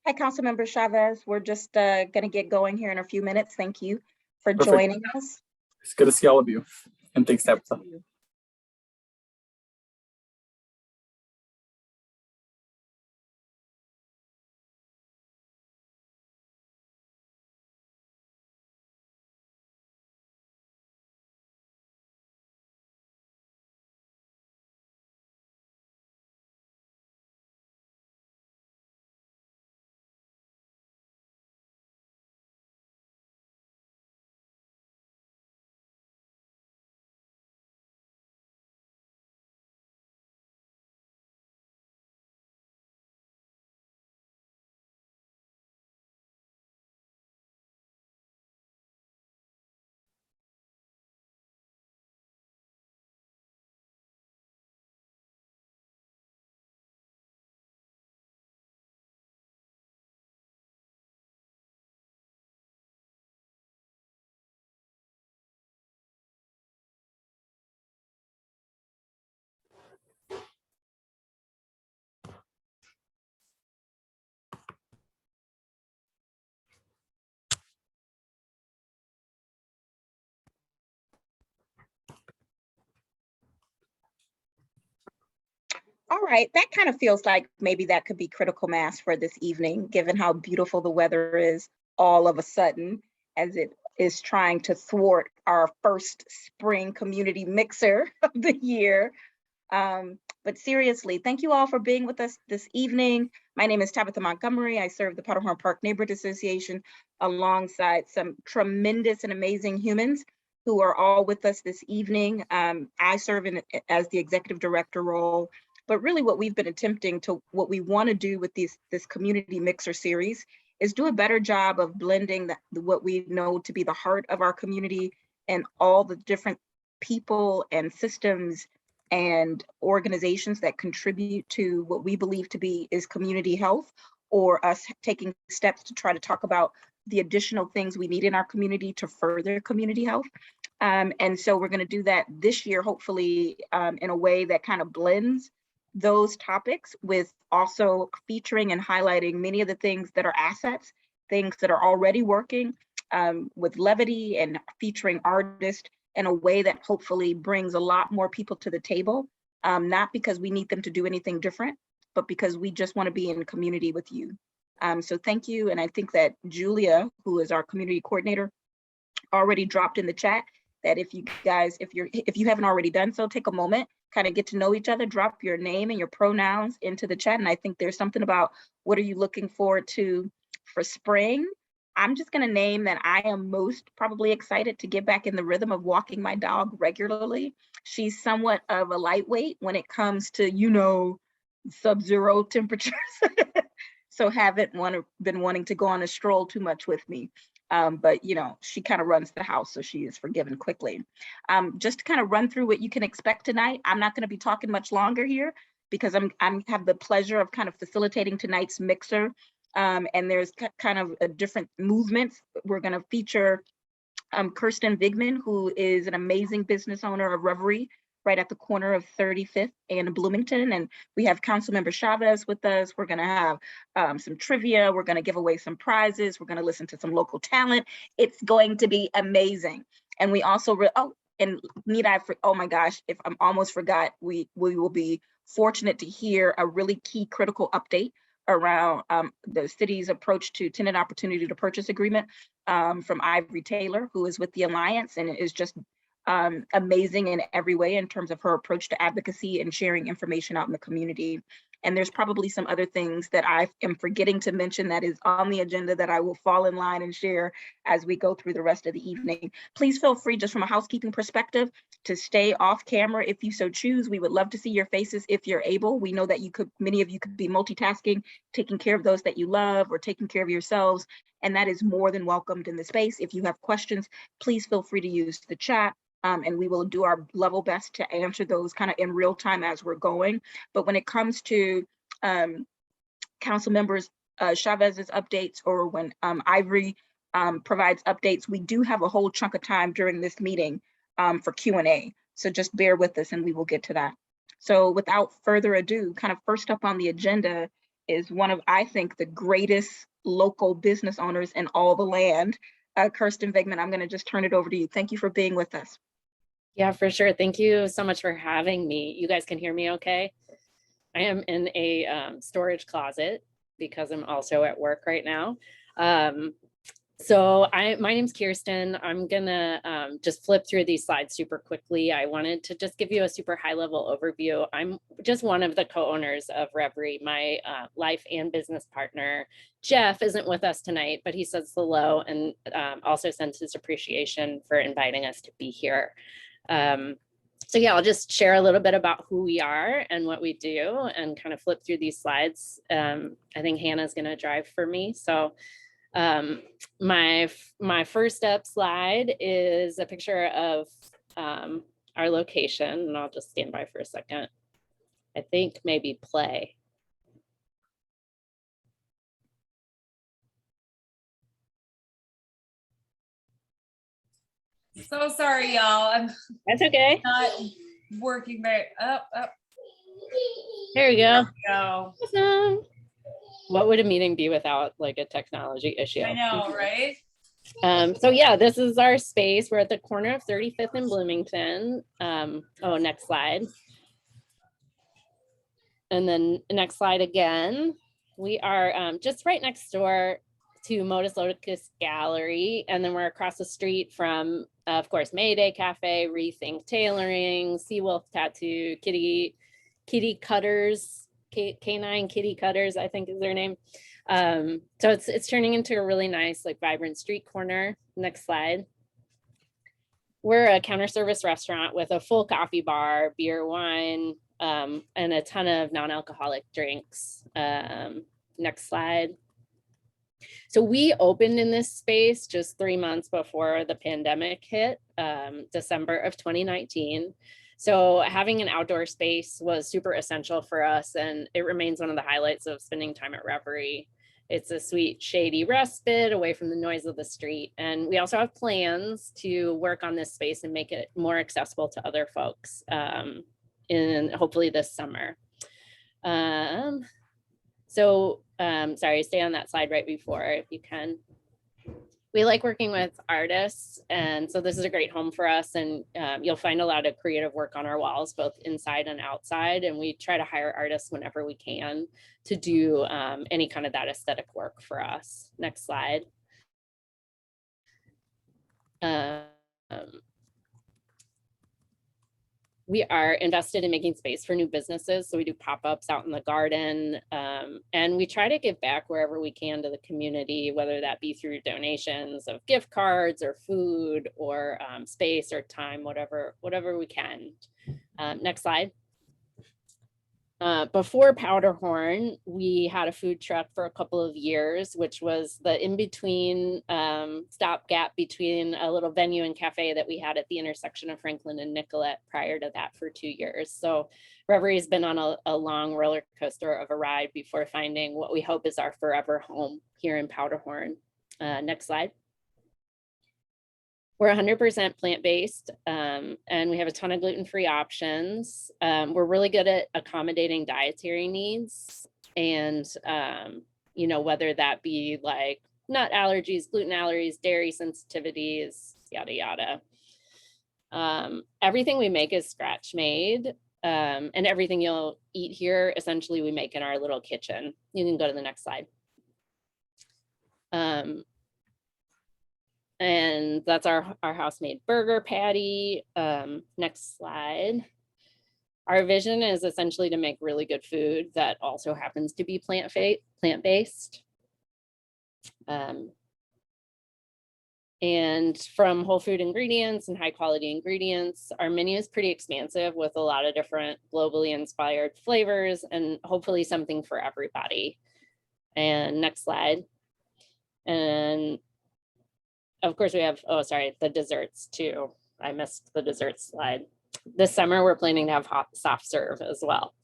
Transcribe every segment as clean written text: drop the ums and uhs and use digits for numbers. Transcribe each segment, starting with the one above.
Hi, Councilmember Chavez. We're just going to get going here in a few minutes. Thank you for Perfect. joining us. It's good to see all of you. And thanks, Tabitha. All right, that kind of feels like maybe that could be critical mass for this evening, given how beautiful the weather is all of a sudden, as it is trying to thwart our first spring community mixer of the year. But seriously, thank you all for being with us this evening. My name is Tabitha Montgomery. I serve the Powderhorn Park Neighborhood Association alongside some tremendous and amazing humans who are all with us this evening. I serve as the executive director role, but really what we've been attempting to, what we want to do with this community mixer series is do a better job of blending what we know to be the heart of our community and all the different people and systems and organizations that contribute to what we believe to be is community health, or us taking steps to try to talk about the additional things we need in our community to further community health. And so we're going to do that this year, hopefully in a way that kind of blends those topics with also featuring and highlighting many of the things that are assets, things that are already working with levity and featuring artists in a way that hopefully brings a lot more people to the table, not because we need them to do anything different, but because we just want to be in community with you. So thank you. And I think that Julia, who is our community coordinator, already dropped in the chat that if you guys, if you haven't already done so, take a moment, kind of get to know each other, drop your name and your pronouns into the chat. And I think there's something about what are you looking forward to for spring? I'm just going to name that I am most probably excited to get back in the rhythm of walking my dog regularly. She's somewhat of a lightweight when it comes to, you know, sub-zero temperatures. So haven't been wanting to go on a stroll too much with me. But you know, she kind of runs the house, so she is forgiven quickly. Just to kind of run through what you can expect tonight, I'm not going to be talking much longer here because I have the pleasure of kind of facilitating tonight's mixer. And there's kind of a different movements. We're going to feature Kirsten Vickmann, who is an amazing business owner of Reverie, right at the corner of 35th and Bloomington. And we have Councilmember Chavez with us. We're gonna have some trivia. We're gonna give away some prizes. We're gonna listen to some local talent. It's going to be amazing. And we also, oh my gosh, if I'm almost forgot, we will be fortunate to hear a really key critical update around the city's approach to tenant opportunity to purchase agreement from Ivory Taylor, who is with the Alliance and is just amazing in every way in terms of her approach to advocacy and sharing information out in the community. And there's probably some other things that I am forgetting to mention that is on the agenda that I will fall in line and share as we go through the rest of the evening. Please feel free, just from a housekeeping perspective, to stay off camera if you so choose. We would love to see your faces if you're able. We know that many of you could be multitasking, taking care of those that you love or taking care of yourselves. And that is more than welcomed in the space. If you have questions, please feel free to use the chat. And we will do our level best to answer those kind of in real time as we're going. But when it comes to council members Chavez's updates, or when Ivory provides updates, we do have a whole chunk of time during this meeting for Q&A. So just bear with us and we will get to that. So without further ado, kind of first up on the agenda is one of, I think, the greatest local business owners in all the land. Kirsten Vickmann, I'm going to just turn it over to you. Thank you for being with us. Yeah, for sure. Thank you so much for having me. You guys can hear me okay? I am in a storage closet because I'm also at work right now. My name's Kirsten. I'm gonna just flip through these slides super quickly. I wanted to just give you a super high level overview. I'm just one of the co-owners of Reverie. My life and business partner, Jeff, isn't with us tonight, but he says hello and also sends his appreciation for inviting us to be here. So yeah, I'll just share a little bit about who we are and what we do and kind of flip through these slides. I think Hannah's gonna drive for me. So my first up slide is a picture of our location, and I'll just stand by for a second. I think maybe play. So sorry, y'all. That's okay. Not working very There we go. go. Awesome. What would a meeting be without like a technology issue? I know, right? So yeah, this is our space. We're at the corner of 35th and Bloomington. Next slide. And then next slide again. We are just right next door to Modus Locus Gallery. And then we're across the street from, of course, Mayday Cafe, Rethink Tailoring, Seawolf Tattoo, Kitty Cutters, Canine Kitty Cutters, I think is their name. So it's turning into a really nice, like vibrant street corner. Next slide. We're a counter service restaurant with a full coffee bar, beer, wine, and a ton of non-alcoholic drinks. Next slide. So we opened in this space just 3 months before the pandemic hit, December of 2019. So having an outdoor space was super essential for us, and it remains one of the highlights of spending time at Reverie. It's a sweet, shady respite away from the noise of the street. And we also have plans to work on this space and make it more accessible to other folks in hopefully this summer. Sorry, stay on that slide right before if you can. We like working with artists, and so this is a great home for us, and you'll find a lot of creative work on our walls, both inside and outside, and we try to hire artists whenever we can to do any kind of that aesthetic work for us. Next slide. We are invested in making space for new businesses. So we do pop-ups out in the garden, and we try to give back wherever we can to the community, whether that be through donations of gift cards or food or space or time, whatever we can. Next slide. Before Powderhorn, we had a food truck for a couple of years, which was the in-between stopgap between a little venue and cafe that we had at the intersection of Franklin and Nicollet prior to that for 2 years. So Reverie has been on a long roller coaster of a ride before finding what we hope is our forever home here in Powderhorn. Next slide. We're 100% plant-based, and we have a ton of gluten-free options. We're really good at accommodating dietary needs, and whether that be like nut allergies, gluten allergies, dairy sensitivities, yada yada. Everything we make is scratch made, and everything you'll eat here essentially we make in our little kitchen. You can go to the next slide. And that's our house-made burger patty. Next slide. Our vision is essentially to make really good food that also happens to be plant-based. And from whole food ingredients and high quality ingredients, our menu is pretty expansive with a lot of different globally inspired flavors and hopefully something for everybody. And next slide. And of course we have, the desserts too. I missed the desserts slide. This summer we're planning to have hot soft serve as well.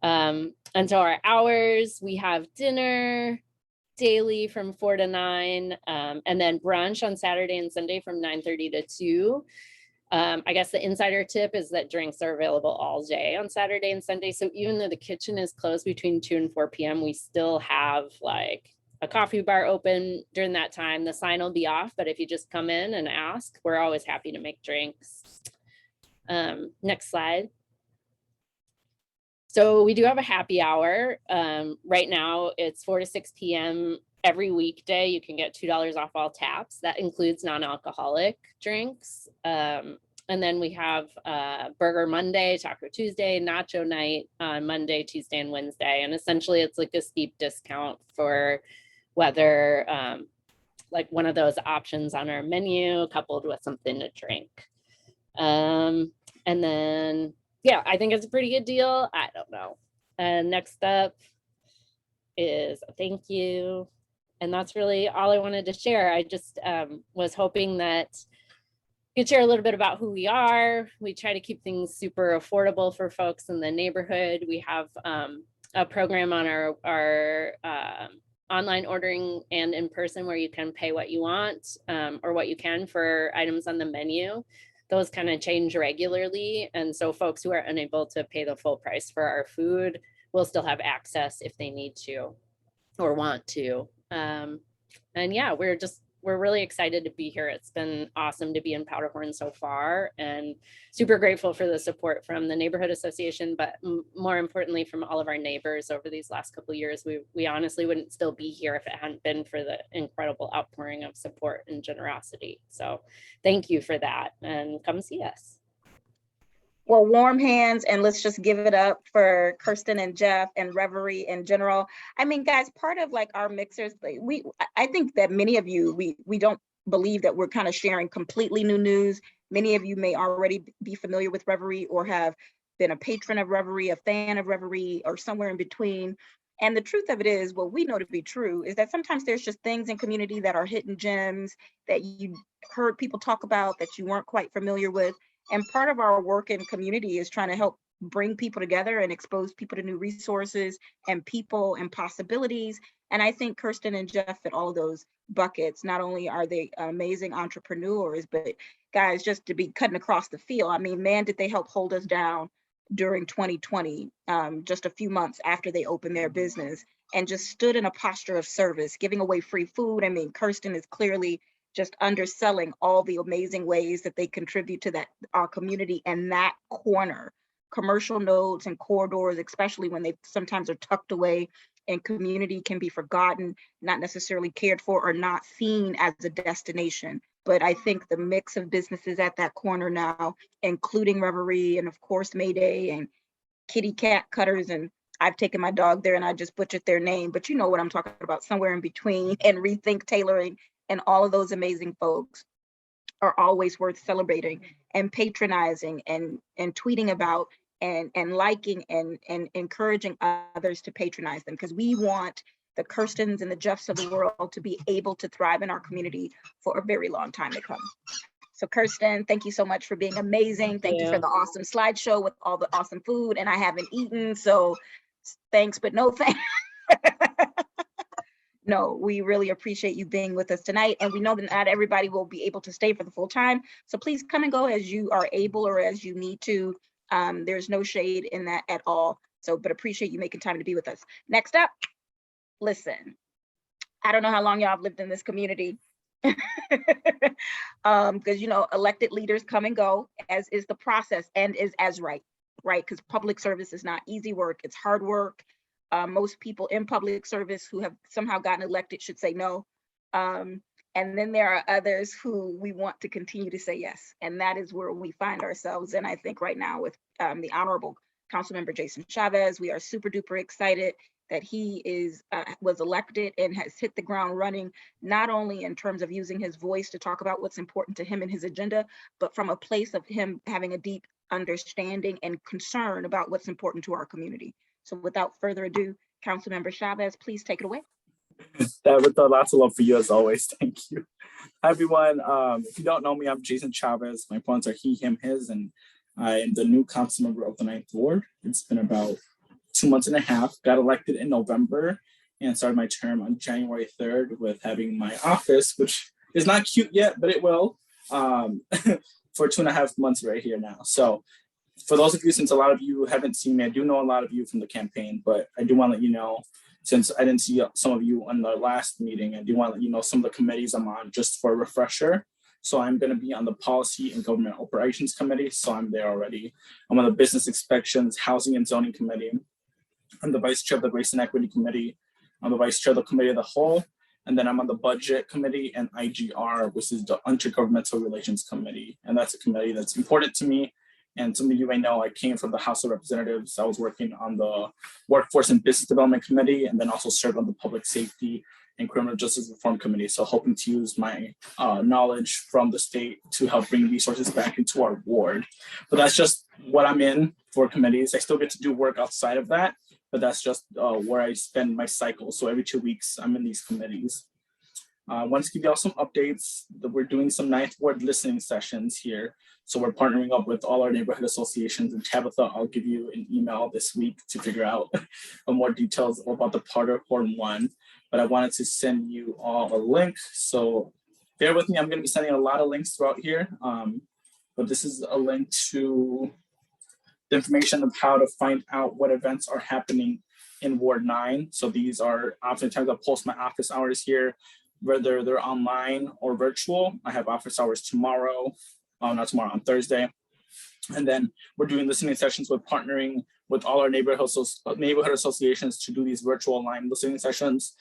And so our hours, we have dinner daily from 4 to 9, and then brunch on Saturday and Sunday from 9:30 to 2. I guess the insider tip is that drinks are available all day on Saturday and Sunday. So even though the kitchen is closed between 2 and 4 p.m., we still have like a coffee bar open during that time. The sign will be off, but if you just come in and ask, we're always happy to make drinks. Next slide. So we do have a happy hour. Right now it's 4 to 6 p.m. every weekday. You can get $2 off all taps. That includes non-alcoholic drinks. And then we have Burger Monday, Taco Tuesday, Nacho Night on Monday, Tuesday, and Wednesday. And essentially it's like a steep discount for whether like one of those options on our menu coupled with something to drink. And then, yeah, I think it's a pretty good deal. I don't know. And next up is a thank you. And that's really all I wanted to share. I just was hoping that you could share a little bit about who we are. We try to keep things super affordable for folks in the neighborhood. We have a program on our online ordering and in person where you can pay what you want or what you can for items on the menu. Those kind of change regularly. And so folks who are unable to pay the full price for our food will still have access if they need to or want to. And yeah, we're really excited to be here. It's been awesome to be in Powderhorn so far and super grateful for the support from the neighborhood association, but more importantly from all of our neighbors over these last couple of years. We honestly wouldn't still be here if it hadn't been for the incredible outpouring of support and generosity. So thank you for that and come see us. Well, warm hands, and let's just give it up for Kirsten and Jeff and Reverie in general. I mean, guys, part of like our mixers, I think that many of you, we don't believe that we're kind of sharing completely new news. Many of you may already be familiar with Reverie or have been a patron of Reverie, a fan of Reverie, or somewhere in between. And the truth of it is, what we know to be true is that sometimes there's just things in community that are hidden gems that you heard people talk about that you weren't quite familiar with. And part of our work in community is trying to help bring people together and expose people to new resources and people and possibilities. And I think Kirsten and Jeff fit all of those buckets. Not only are they amazing entrepreneurs, but guys, just to be cutting across the field, I mean, man, did they help hold us down during 2020, just a few months after they opened their business, and just stood in a posture of service, giving away free food. I mean, Kirsten is clearly just underselling all the amazing ways that they contribute to that our community and that corner. Commercial nodes and corridors, especially when they sometimes are tucked away and community can be forgotten, not necessarily cared for or not seen as a destination. But I think the mix of businesses at that corner now, including Reverie and of course Mayday and Kitty Cat Cutters, and I've taken my dog there and I just butchered their name, but you know what I'm talking about, somewhere in between, and Rethink Tailoring, and all of those amazing folks are always worth celebrating and patronizing and tweeting about and liking and encouraging others to patronize them, because we want the Kirstens and the Jeffs of the world to be able to thrive in our community for a very long time to come. So Kirsten, thank you so much for being amazing. Thank you for the awesome slideshow with all the awesome food, and I haven't eaten, so thanks, but no thanks. No, we really appreciate you being with us tonight. And we know that not everybody will be able to stay for the full time. So please come and go as you are able or as you need to. There's no shade in that at all. So, but appreciate you making time to be with us. Next up, listen, I don't know how long y'all have lived in this community. Because, you know, elected leaders come and go, as is the process and is as right? Because public service is not easy work, it's hard work. Most people in public service who have somehow gotten elected should say no. And then there are others who we want to continue to say yes. And that is where we find ourselves. And I think right now with the Honorable Councilmember Jason Chavez, we are super duper excited that he was elected and has hit the ground running, not only in terms of using his voice to talk about what's important to him and his agenda, but from a place of him having a deep understanding and concern about what's important to our community. So without further ado, Councilmember Chavez, please take it away. With lots of love for you as always. Thank you. Hi, everyone. If you don't know me, I'm Jason Chavez. My pronouns are he, him, his, and I am the new council member of the 9th Ward. It's been about 2 months and a half. Got elected in November and started my term on January 3rd with having my office, which is not cute yet, but it will, for 2.5 months right here now. So for those of you, since a lot of you haven't seen me, I do know a lot of you from the campaign, but I do want to let you know, since I didn't see some of you on the last meeting, I do want to let you know some of the committees I'm on just for a refresher. So I'm going to be on the Policy and Government Operations Committee. So I'm there already. I'm on the Business Inspections, Housing and Zoning Committee. I'm the Vice Chair of the Race and Equity Committee. I'm the Vice Chair of the Committee of the Whole. And then I'm on the Budget Committee and IGR, which is the Intergovernmental Relations Committee. And that's a committee that's important to me. And some of you may know I came from the House of Representatives. I was working on the Workforce and Business Development Committee, and then also served on the Public Safety and Criminal Justice Reform Committee. So hoping to use my knowledge from the state to help bring resources back into our ward. But that's just what I'm in for committees. I still get to do work outside of that, but that's just where I spend my cycle. So every 2 weeks, I'm in these committees. I want to give you all some updates that we're doing some 9th Ward listening sessions here. So we're partnering up with all our neighborhood associations, and Tabitha, I'll give you an email this week to figure out more details about the Powderhorn one. But I wanted to send you all a link. So bear with me, I'm going to be sending a lot of links throughout here. But this is a link to the information of how to find out what events are happening in Ward 9. So these are oftentimes I'll post my office hours here, whether they're online or virtual. I have office hours tomorrow, not tomorrow, on Thursday. And then we're doing listening sessions with partnering with all our neighborhood associations to do these virtual online listening sessions.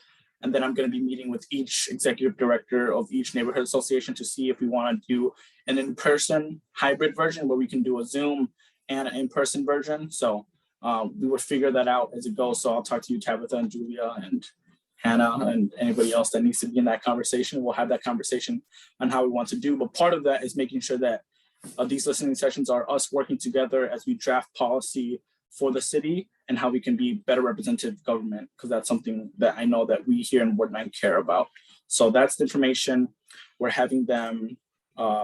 And then I'm going to be meeting with each executive director of each neighborhood association to see if we want to do an in-person hybrid version where we can do a Zoom and an in-person version. So we will figure that out as it goes. So I'll talk to you, Tabitha and Julia and Hannah and anybody else that needs to be in that conversation. We'll have that conversation on how we want to do. But part of that is making sure that these listening sessions are us working together as we draft policy for the city and how we can be better representative government, because that's something that I know that we here in Ward 9 care about. So that's the information. We're having them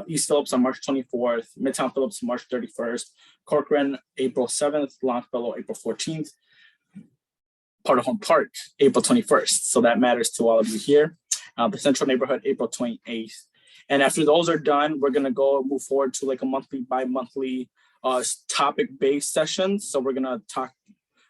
East Phillips on March 24th, Midtown Phillips March 31st, Corcoran April 7th, Longfellow April 14th, Powderhorn Park April 21st. So that matters to all of you here. The Central Neighborhood April 28th. And after those are done, we're going to move forward to like a monthly, bi-monthly topic-based sessions. So we're going to talk,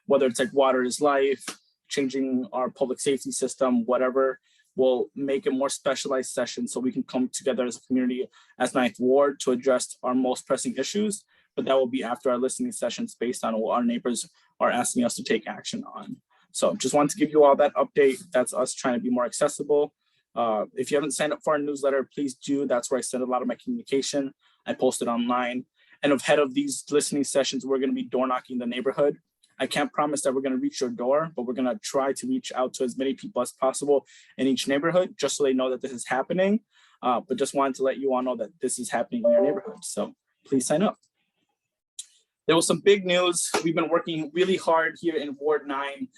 whether it's like water is life, changing our public safety system, whatever. We'll make a more specialized session so we can come together as a community as 9th Ward to address our most pressing issues. But that will be after our listening sessions based on what our neighbors are asking us to take action on. So just wanted to give you all that update. That's us trying to be more accessible. If you haven't signed up for our newsletter, please do. That's where I send a lot of my communication. I post it online. And ahead of these listening sessions, we're going to be door knocking the neighborhood. I can't promise that we're going to reach your door, but we're going to try to reach out to as many people as possible in each neighborhood, just so they know that this is happening. But just wanted to let you all know that this is happening in your neighborhood. So please sign up. There was some big news. We've been working really hard here in Ward 9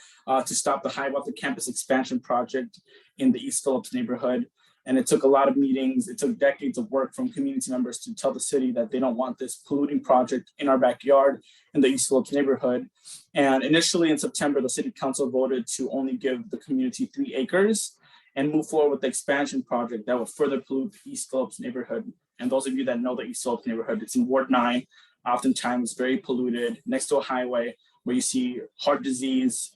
to stop the Hiawatha Campus Expansion Project in the East Phillips neighborhood. And it took a lot of meetings. It took decades of work from community members to tell the city that they don't want this polluting project in our backyard in the East Phillips neighborhood. And initially in September, the city council voted to only give the community 3 acres and move forward with the expansion project that would further pollute the East Phillips neighborhood. And those of you that know the East Phillips neighborhood, it's in Ward 9, oftentimes very polluted, next to a highway where you see heart disease,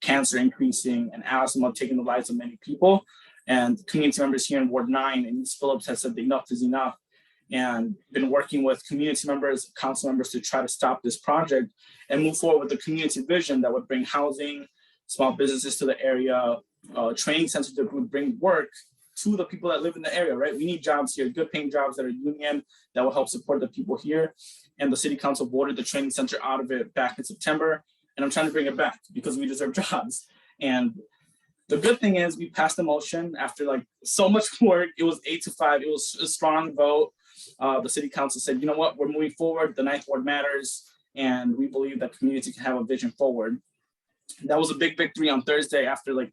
cancer increasing, and asthma taking the lives of many people. And community members here in Ward 9 and East Phillips has said enough is enough, and been working with community members, council members to try to stop this project and move forward with the community vision that would bring housing, small businesses to the area, training centers that would bring work to the people that live in the area, right? We need jobs here, good paying jobs that are union that will help support the people here. And the city council voted the training center out of it back in September. And I'm trying to bring it back because we deserve jobs. And the good thing is we passed the motion after like so much work. It was 8-5. It was a strong vote. The city council said, you know what, we're moving forward. The 9th Ward matters. And we believe that community can have a vision forward. That was a big victory on Thursday after like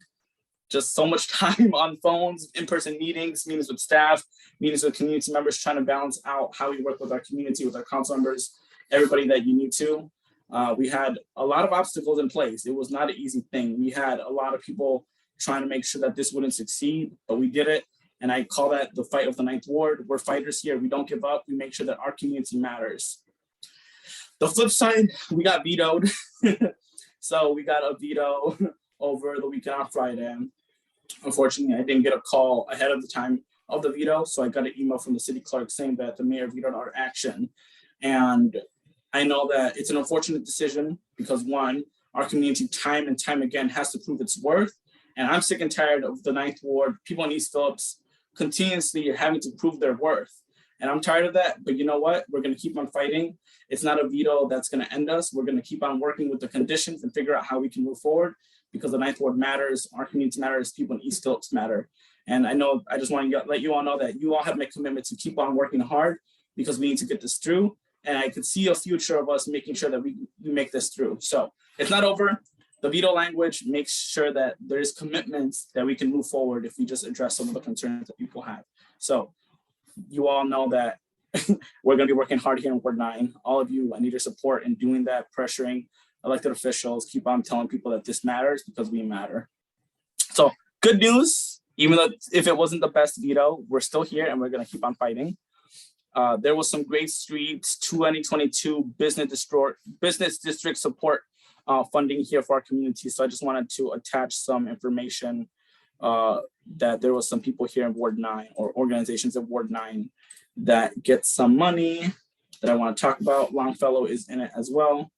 just so much time on phones, in-person meetings with staff, meetings with community members, trying to balance out how we work with our community, with our council members, everybody that you need to. We had a lot of obstacles in place. It was not an easy thing. We had a lot of people trying to make sure that this wouldn't succeed, but we did it. And I call that the fight of the Ninth Ward. We're fighters here. We don't give up. We make sure that our community matters. The flip side, we got vetoed. So we got a veto over the weekend on Friday. Unfortunately, I didn't get a call ahead of the time of the veto. So I got an email from the city clerk saying that the mayor vetoed our action. And I know that it's an unfortunate decision because one, our community time and time again has to prove its worth. And I'm sick and tired of the Ninth Ward, people in East Phillips continuously having to prove their worth. And I'm tired of that, but you know what? We're gonna keep on fighting. It's not a veto that's gonna end us. We're gonna keep on working with the conditions and figure out how we can move forward because the Ninth Ward matters, our community matters, people in East Phillips matter. And I know, I just wanna let you all know that you all have made commitment to keep on working hard because we need to get this through. And I could see a future of us making sure that we make this through. So it's not over. The veto language makes sure that there's commitments that we can move forward if we just address some of the concerns that people have. So you all know that we're going to be working hard here in Ward 9. All of you, I need your support in doing that, pressuring elected officials, keep on telling people that this matters because we matter. So good news, even though if it wasn't the best veto, we're still here and we're going to keep on fighting. There was some great streets 2022 business district support funding here for our community. So I just wanted to attach some information that there was some people here in Ward 9 or organizations in Ward 9 that get some money that I want to talk about. Longfellow is in it as well.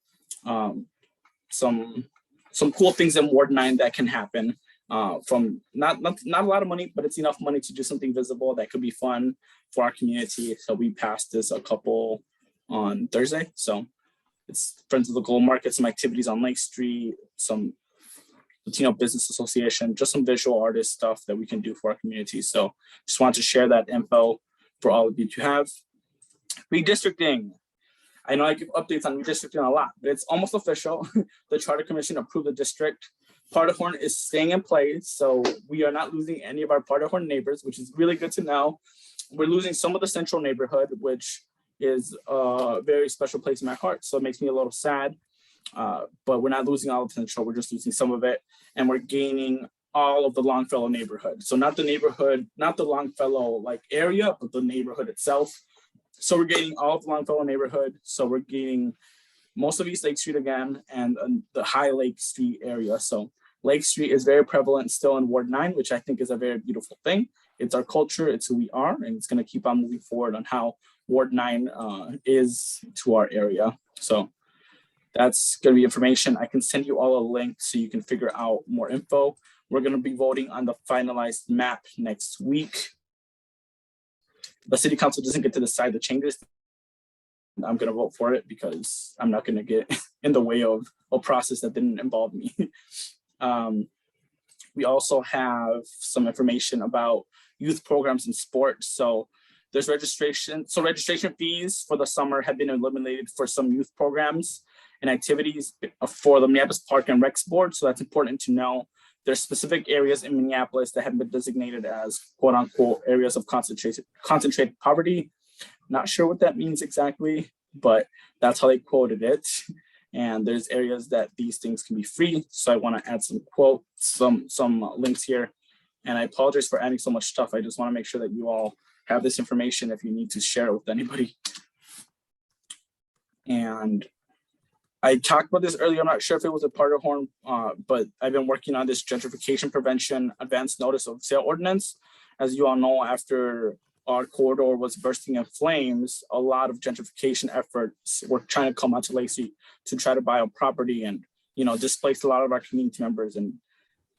Some cool things in Ward 9 that can happen from not a lot of money, but it's enough money to do something visible that could be fun for our community. So we passed this a couple on Thursday. So it's Friends of the Global Market, some activities on Lake Street, some Latino Business Association, just some visual artist stuff that we can do for our community. So just wanted to share that info for all of you to have. Redistricting. I know I give updates on redistricting a lot, but it's almost official. The Charter Commission approved the district. Powderhorn is staying in place, so we are not losing any of our Powderhorn neighbors, which is really good to know. We're losing some of the central neighborhood, which is a very special place in my heart. So it makes me a little sad, but we're not losing all of central, we're just losing some of it. And we're gaining all of the Longfellow neighborhood. So not the neighborhood, not the Longfellow like area, but the neighborhood itself. So we're gaining all of the Longfellow neighborhood. So we're gaining most of East Lake Street again and the High Lake Street area. So Lake Street is very prevalent still in Ward 9, which I think is a very beautiful thing. It's our culture, it's who we are, and it's gonna keep on moving forward on how Ward 9 is to our area. So that's gonna be information. I can send you all a link so you can figure out more info. We're gonna be voting on the finalized map next week. The city council doesn't get to decide the changes. I'm gonna vote for it because I'm not gonna get in the way of a process that didn't involve me. We also have some information about youth programs and sports. So there's registration. So registration fees for the summer have been eliminated for some youth programs and activities for the Minneapolis Park and Recs Board. So that's important to know. There's specific areas in Minneapolis that have been designated as quote unquote areas of concentrated poverty. Not sure what that means exactly, but that's how they quoted it. And there's areas that these things can be free. So I want to add some quotes, some links here. And I apologize for adding so much stuff. I just want to make sure that you all have this information if you need to share it with anybody. And I talked about this earlier. I'm not sure if it was a Powderhorn, but I've been working on this Gentrification Prevention Advanced Notice of Sale Ordinance. As you all know, after our corridor was bursting in flames, a lot of gentrification efforts were trying to come onto Lake Street to try to buy a property and, you know, displace a lot of our community members. And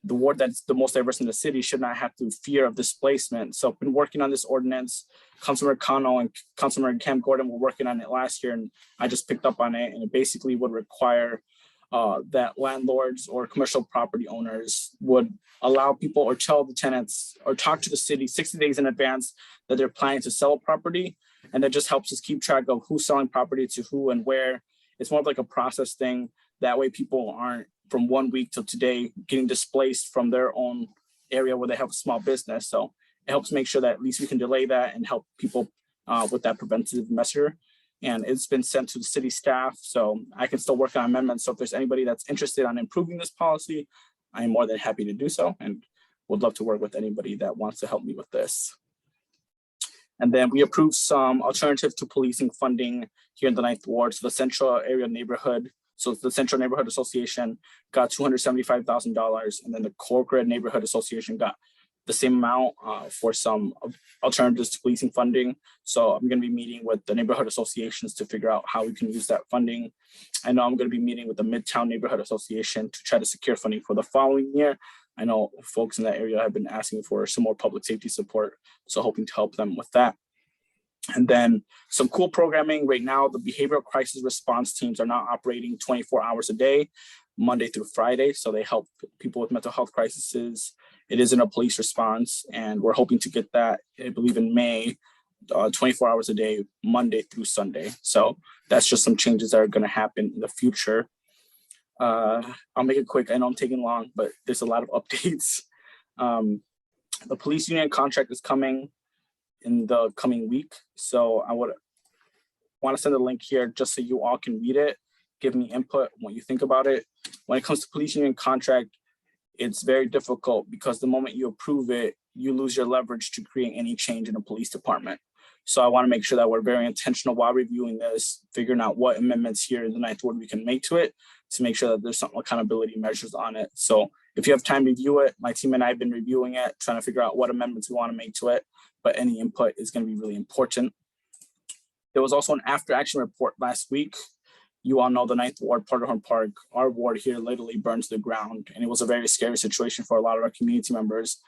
the ward that's the most diverse in the city should not have to fear of displacement. So I've been working on this ordinance. Councilmember Cano and Councilmember Cam Gordon were working on it last year, and I just picked up on it. And it basically would require that landlords or commercial property owners would allow people or tell the tenants or talk to the city 60 days in advance that they're planning to sell a property. And that just helps us keep track of who's selling property to who and where. It's more of like a process thing. That way people aren't from 1 week till today getting displaced from their own area where they have a small business. So it helps make sure that at least we can delay that and help people with that preventative measure. And it's been sent to the city staff, so I can still work on amendments. So if there's anybody that's interested on improving this policy, I'm more than happy to do so. And would love to work with anybody that wants to help me with this. And then we approved some alternative to policing funding here in the 9th Ward. So the Central Area Neighborhood, so the Central Neighborhood Association got $275,000, and then the Corporate Neighborhood Association got the same amount for some alternatives to policing funding. So I'm going to be meeting with the neighborhood associations to figure out how we can use that funding. I know I'm going to be meeting with the Midtown Neighborhood Association to try to secure funding for the following year. I know folks in that area have been asking for some more public safety support, so hoping to help them with that. And then some cool programming right now, the behavioral crisis response teams are now operating 24 hours a day, Monday through Friday. So they help people with mental health crises. It isn't a police response, and we're hoping to get that, I believe in May, 24 hours a day, Monday through Sunday. So that's just some changes that are going to happen in the future. I'll make it quick. I know I'm taking long, but there's a lot of updates. The police union contract is coming in the coming week. So I would want to send a link here just so you all can read it, give me input what you think about it. When it comes to police union contract, it's very difficult because the moment you approve it, you lose your leverage to create any change in the police department. So I want to make sure that we're very intentional while reviewing this, figuring out what amendments here in the 9th Ward we can make to it to make sure that there's some accountability measures on it. So if you have time to review it, my team and I have been reviewing it, trying to figure out what amendments we want to make to it, but any input is going to be really important. There was also an after action report last week. You all know the 9th Ward, Porterhorn Park, our ward here literally burned to the ground. And it was a very scary situation for a lot of our community members.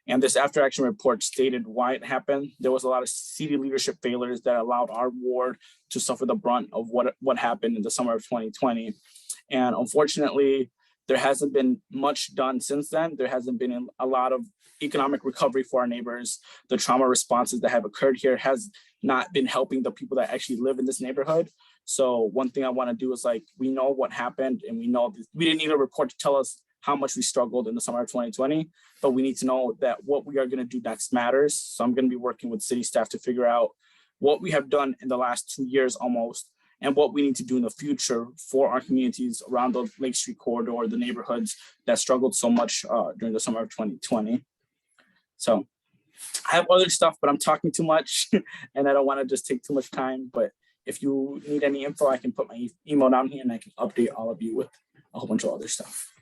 And this after action report stated why it happened. There was a lot of city leadership failures that allowed our ward to suffer the brunt of what happened in the summer of 2020. And unfortunately, there hasn't been much done since then. There hasn't been a lot of economic recovery for our neighbors. The trauma responses that have occurred here has not been helping the people that actually live in this neighborhood. So one thing I want to do is, like, we know what happened, and we know we didn't need a report to tell us how much we struggled in the summer of 2020, but we need to know that what we are going to do next matters. So I'm going to be working with city staff to figure out what we have done in the last 2 years almost, and what we need to do in the future for our communities around the Lake Street corridor, the neighborhoods that struggled so much during the summer of 2020. So I have other stuff, but I'm talking too much and I don't want to just take too much time. But if you need any info, I can put my email down here and I can update all of you with a whole bunch of other stuff.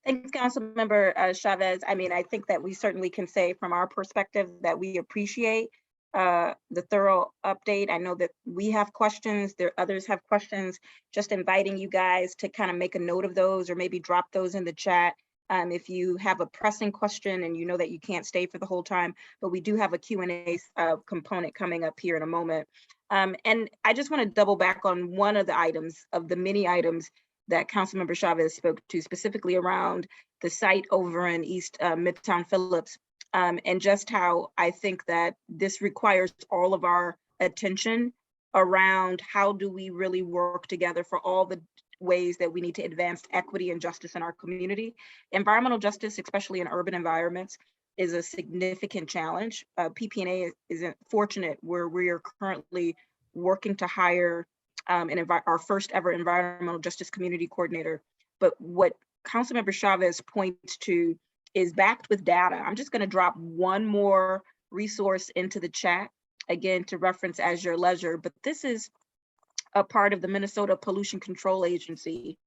Thanks, Councilmember Chavez. I mean, I think that we certainly can say from our perspective that we appreciate the thorough update. I know that we have questions, others have questions, just inviting you guys to kind of make a note of those or maybe drop those in the chat. If you have a pressing question and you know that you can't stay for the whole time, but we do have a Q&A component coming up here in a moment. And I just want to double back on one of the items of the many items that Councilmember Chavez spoke to, specifically around the site over in East Midtown Phillips, and just how I think that this requires all of our attention around how do we really work together for all the ways that we need to advance equity and justice in our community. Environmental justice, especially in urban environments, is a significant challenge. PPNA is fortunate where we are currently working to hire our first ever environmental justice community coordinator. But what Councilmember Chavez points to is backed with data. I'm just going to drop one more resource into the chat, again, to reference as your leisure, but this is a part of the Minnesota Pollution Control Agency.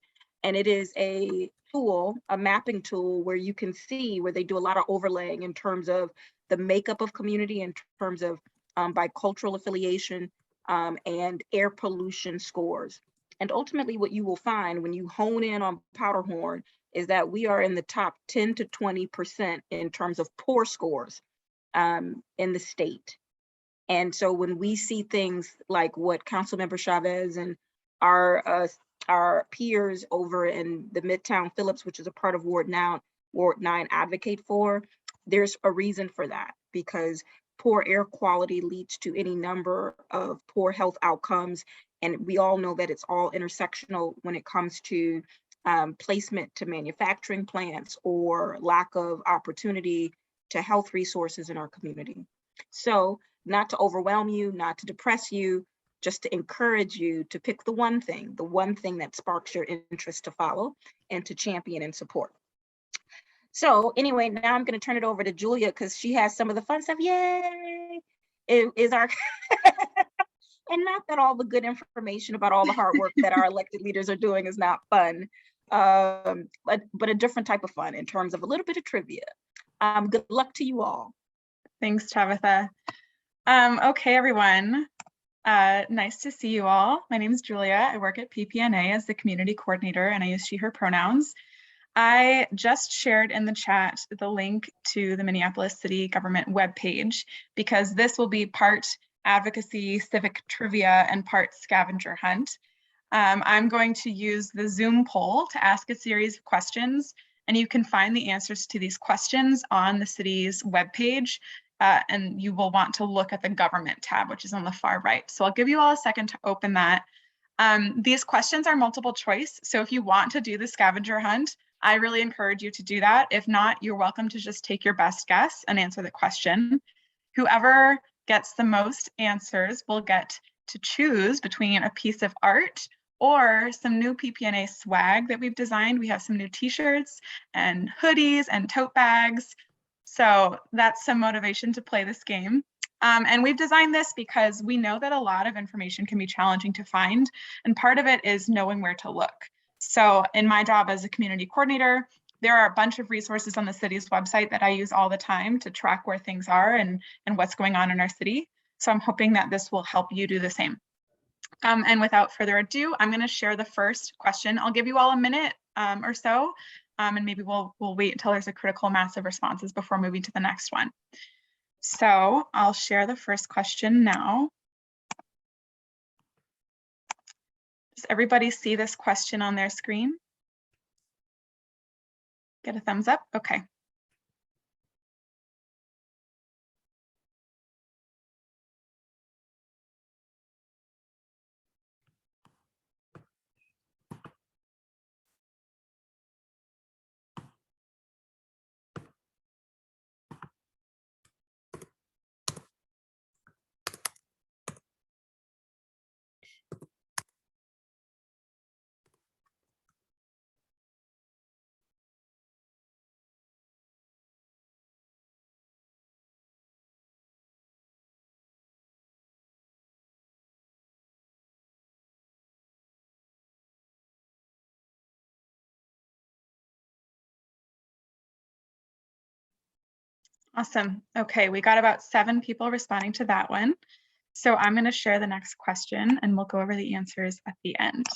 And it is a tool, a mapping tool where you can see where they do a lot of overlaying in terms of the makeup of community, in terms of by cultural affiliation and air pollution scores. And ultimately what you will find when you hone in on Powderhorn is that we are in the top 10 to 20% in terms of poor scores in the state. And so when we see things like what Councilmember Chavez and our peers over in the Midtown Phillips, which is a part of Ward 9 advocate for, there's a reason for that, because poor air quality leads to any number of poor health outcomes. And we all know that it's all intersectional when it comes to placement to manufacturing plants or lack of opportunity to health resources in our community. So not to overwhelm you, not to depress you, just to encourage you to pick the one thing that sparks your interest to follow and to champion and support. So anyway, now I'm going to turn it over to Julia because she has some of the fun stuff. Yay! It is our, and not that all the good information about all the hard work that our elected leaders are doing is not fun, but a different type of fun in terms of a little bit of trivia. Good luck to you all. Thanks, Tabitha. Okay, everyone. Nice to see you all. My name is Julia. I work at PPNA as the community coordinator, and I use she, her pronouns. I just shared in the chat the link to the Minneapolis City Government webpage because this will be part advocacy, civic trivia, and part scavenger hunt. I'm going to use the Zoom poll to ask a series of questions, and you can find the answers to these questions on the city's webpage, and you will want to look at the government tab, which is on the far right. So I'll give you all a second to open that. These questions are multiple choice, so if you want to do the scavenger hunt, I really encourage you to do that. If not, you're welcome to just take your best guess and answer the question. Whoever gets the most answers will get to choose between a piece of art or some new PPNA swag that we've designed. We have some new t-shirts and hoodies and tote bags. So that's some motivation to play this game. And we've designed this because we know that a lot of information can be challenging to find, and part of it is knowing where to look. So in my job as a community coordinator, there are a bunch of resources on the city's website that I use all the time to track where things are and what's going on in our city. So I'm hoping that this will help you do the same. And without further ado, I'm going to share the first question. I'll give you all a minute or so, and maybe we'll wait until there's a critical mass of responses before moving to the next one. So I'll share the first question now. Does everybody see this question on their screen? Get a thumbs up? Okay. Awesome. Okay, we got about 7 people responding to that one. So I'm going to share the next question and we'll go over the answers at the end.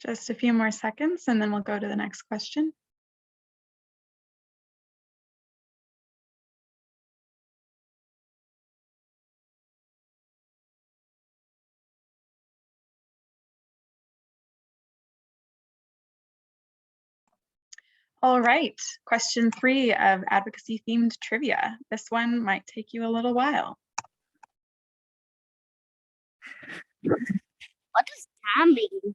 Just a few more seconds and then we'll go to the next question. All right, question 3 of advocacy themed trivia. This one might take you a little while. What does that mean?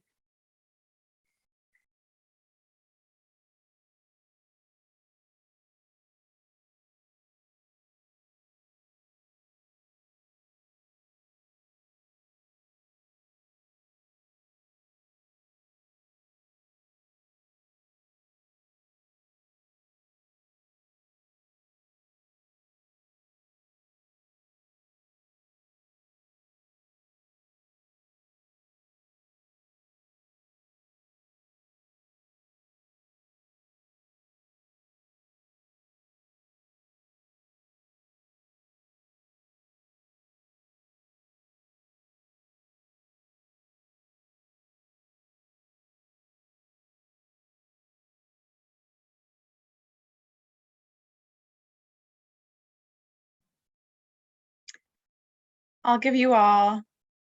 I'll give you all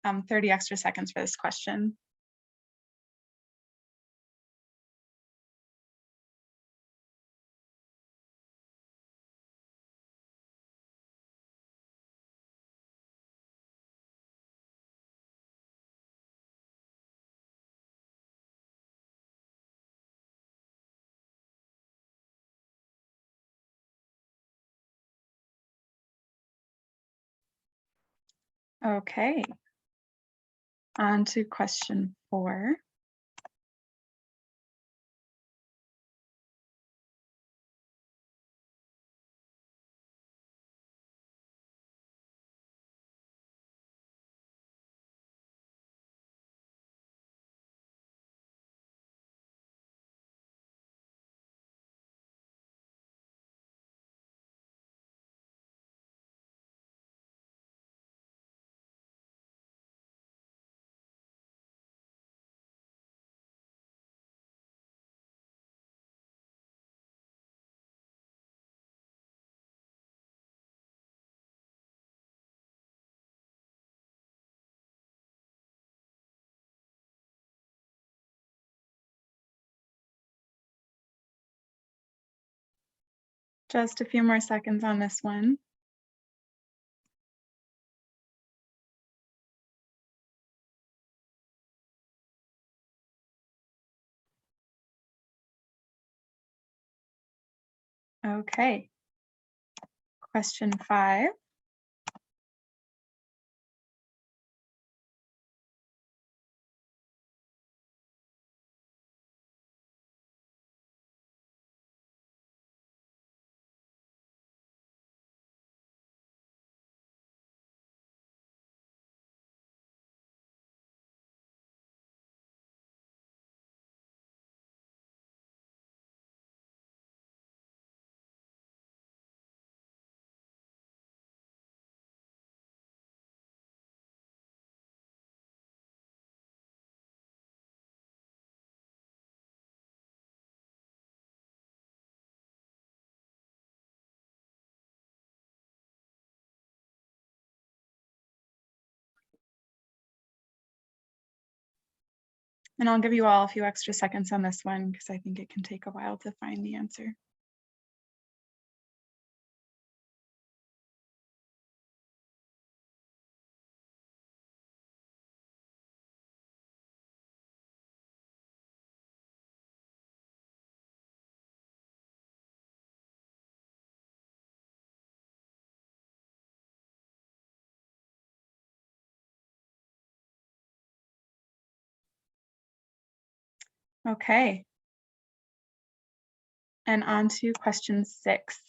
30 extra seconds for this question. Okay, on to question 4. Just a few more seconds on this one. Okay. Question 5. And I'll give you all a few extra seconds on this one because I think it can take a while to find the answer. Okay. And on to question 6.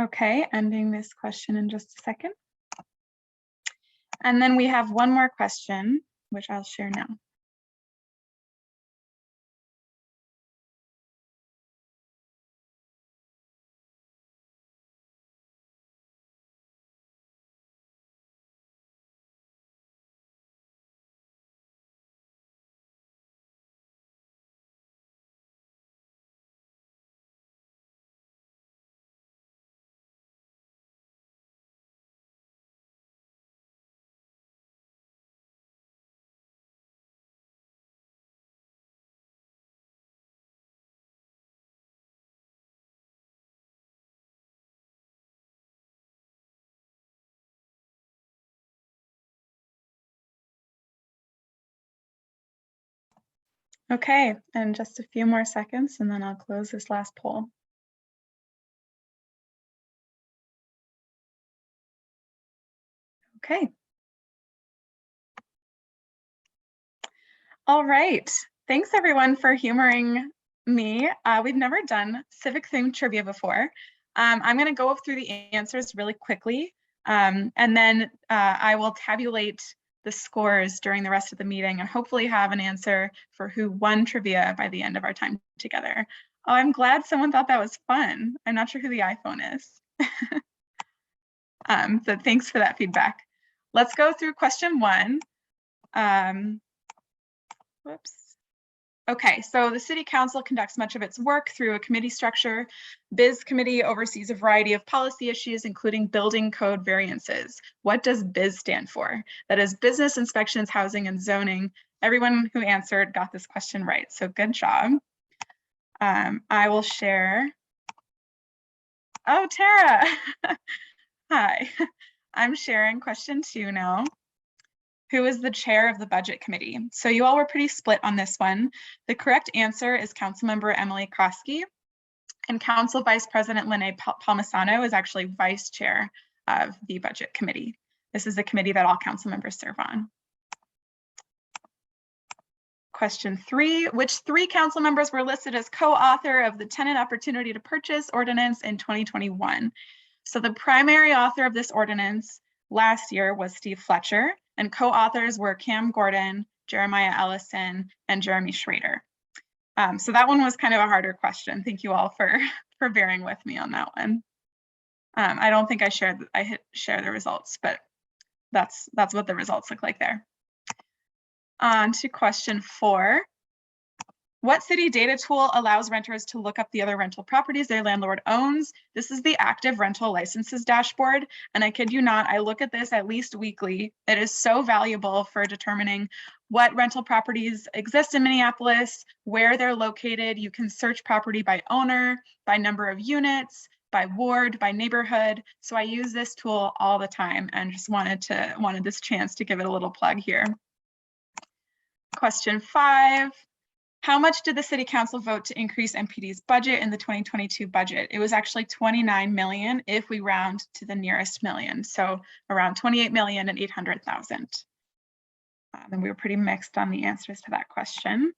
Okay, ending this question in just a second. And then we have one more question, which I'll share now. Okay, and just a few more seconds and then I'll close this last poll. Okay. All right. Thanks everyone for humoring me. We've never done civic themed trivia before. I'm going to go through the answers really quickly, and then I will tabulate the scores during the rest of the meeting and hopefully have an answer for who won trivia by the end of our time together. Oh, I'm glad someone thought that was fun. I'm not sure who the iPhone is. So thanks for that feedback. Let's go through question 1. Whoops. Okay, so the City Council conducts much of its work through a committee structure. BIZ committee oversees a variety of policy issues, including building code variances. What does BIZ stand for? That is Business Inspections, Housing, and Zoning. Everyone who answered got this question right, so good job. I will share. Oh, Tara. Hi, I'm sharing question 2 now. Who is the chair of the budget committee? So you all were pretty split on this one. The correct answer is Councilmember Emily Koski, and Council Vice President Lene Palmisano is actually vice chair of the budget committee. This is the committee that all council members serve on. Question 3, which 3 council members were listed as co-author of the Tenant Opportunity to Purchase ordinance in 2021? So the primary author of this ordinance last year was Steve Fletcher, and co-authors were Cam Gordon, Jeremiah Ellison, and Jeremy Schrader. So that one was kind of a harder question. Thank you all for bearing with me on that one. I don't think I hit share the results, but that's what the results look like there. On to question 4. What city data tool allows renters to look up the other rental properties their landlord owns? This is the active rental licenses dashboard. And I kid you not, I look at this at least weekly. It is so valuable for determining what rental properties exist in Minneapolis, where they're located. You can search property by owner, by number of units, by ward, by neighborhood. So I use this tool all the time and just wanted this chance to give it a little plug here. Question 5. How much did the City Council vote to increase MPD's budget in the 2022 budget? It was actually 29 million if we round to the nearest million. So around 28,800,000. And we were pretty mixed on the answers to that question.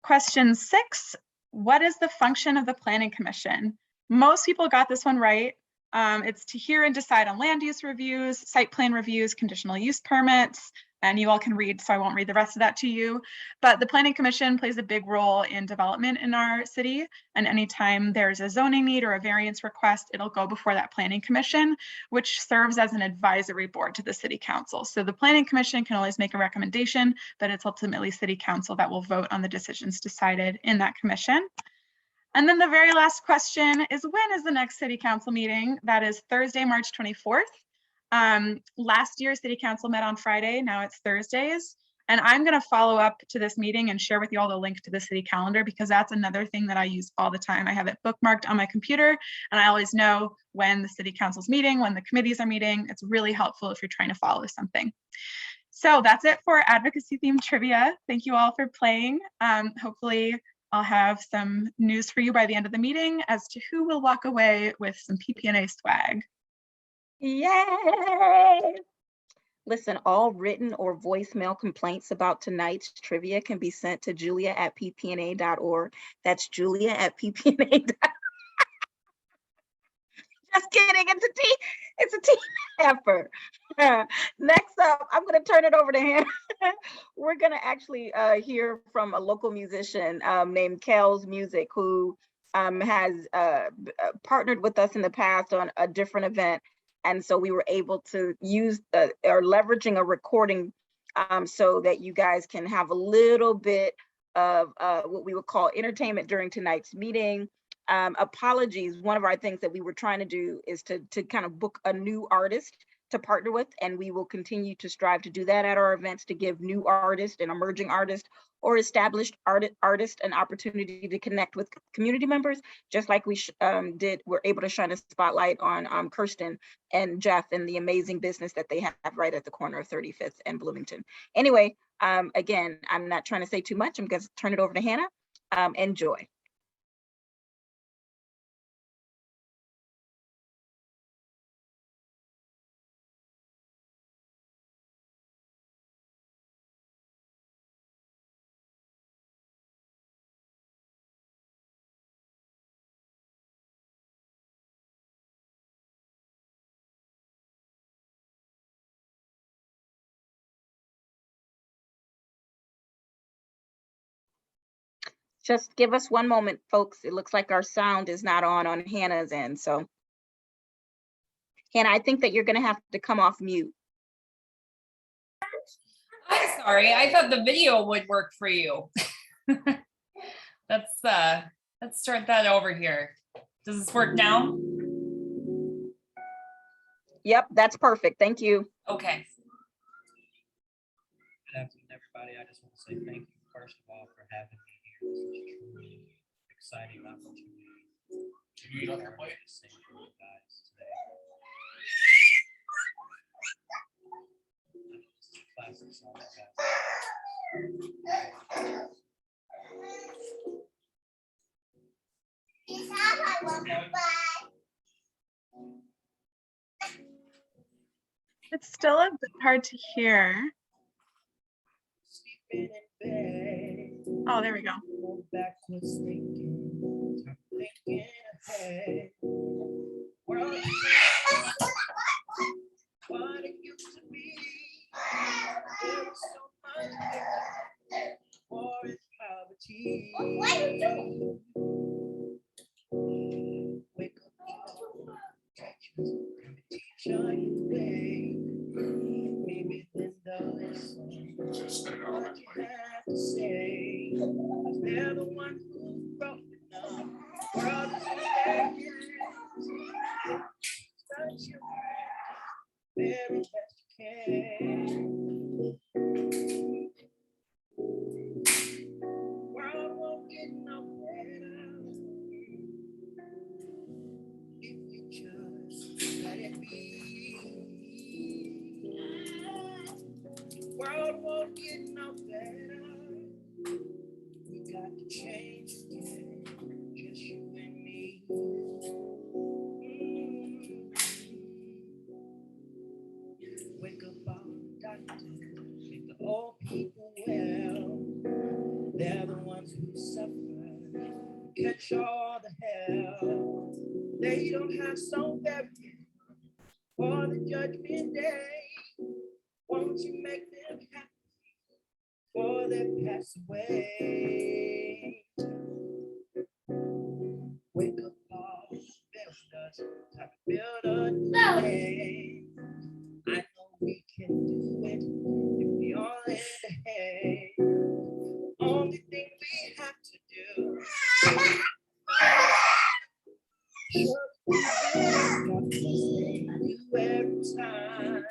Question 6, what is the function of the Planning Commission? Most people got this one right. It's to hear and decide on land use reviews, site plan reviews, conditional use permits, and you all can read, so I won't read the rest of that to you. But the Planning Commission plays a big role in development in our city. And anytime there's a zoning need or a variance request, it'll go before that Planning Commission, which serves as an advisory board to the City Council. So the Planning Commission can always make a recommendation, but it's ultimately City Council that will vote on the decisions decided in that commission. And then the very last question is, when is the next City Council meeting? That is Thursday, March 24th. Last year, City Council met on Friday, now it's Thursdays. And I'm gonna follow up to this meeting and share with you all the link to the city calendar, because that's another thing that I use all the time. I have it bookmarked on my computer and I always know when the City Council's meeting, when the committees are meeting. It's really helpful if you're trying to follow something. So that's it for advocacy themed trivia. Thank you all for playing. Hopefully I'll have some news for you by the end of the meeting as to who will walk away with some PPNA swag. Yay! Listen, all written or voicemail complaints about tonight's trivia can be sent to julia@ppna.org. That's julia@ppna.org. Just kidding, it's a team effort. Next up, I'm gonna turn it over to him. We're gonna actually hear from a local musician named Kel's Music, who has partnered with us in the past on a different event. And so we were able to use or leveraging a recording so that you guys can have a little bit of what we would call entertainment during tonight's meeting. Apologies, one of our things that we were trying to do is to kind of book a new artist to partner with, and we will continue to strive to do that at our events to give new artists and emerging artists or established artists an opportunity to connect with community members, just like we we're able to shine a spotlight on Kirsten and Jeff and the amazing business that they have right at the corner of 35th and Bloomington. Anyway, again, I'm not trying to say too much. I'm going to turn it over to Hannah. Enjoy. Just give us one moment, folks. It looks like our sound is not on Hannah's end. So Hannah, I think that you're going to have to come off mute. I'm sorry. I thought the video would work for you. Let's start that over here. Does this work now? Yep, that's perfect. Thank you. Okay. Good afternoon, everybody. I just want to say thank you, first of all, for having me here. This is truly exciting opportunity to be able to sing for you guys today. This is a classic song, guys. It's still a bit hard to hear. Oh, there we go. Backwards thinking ahead. What it used to be. There was so much different. War is poverty. What are you doing? Wake up, teachers, competition day. Maybe then the lesson. What you have to say. Cause they're the ones who brought it up. Brothers and sisters. Touch your very best you can. World won't get no better if you just let it be. World won't get no better. We got to change again, just you and me. Wake up all doctors, make the old people well. They're the ones who suffer, catch all the hell. They don't have so very for the judgment day. Won't you make them happy before they pass away? Wake up all builders, time to build a new day. I know we can do it if we all lend a hand. Only thing we have to do you every time.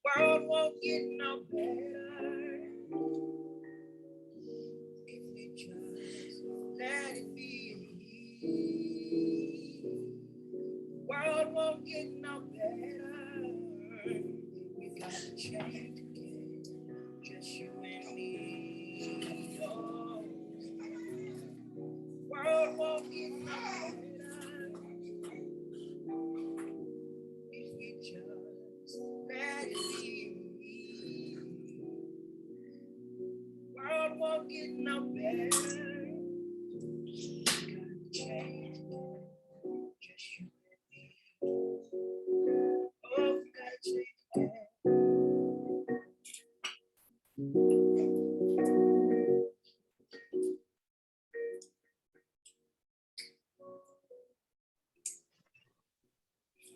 World won't get no better if we just let it be. World won't get no better. We gotta change again, just you and me. Oh. World won't get no better if we just let it be. World won't get no better. We gotta change again, just you and me. Oh, we gotta change again.